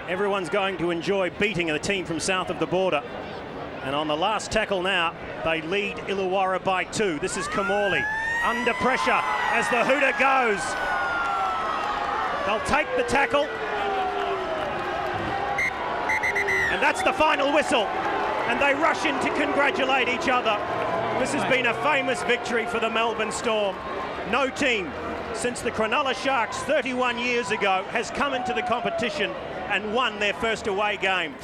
[SPEAKER 1] Everyone's going to enjoy beating a team from south of the border. And on the last tackle now, they lead Illawarra by 2. This is Kamali under pressure as the hooter goes. They'll take the tackle. And that's the final whistle. and they rush in to congratulate each other. This has been a famous victory for the Melbourne Storm. No team since the Cronulla Sharks 31 years ago has come into the competition and won their first away game.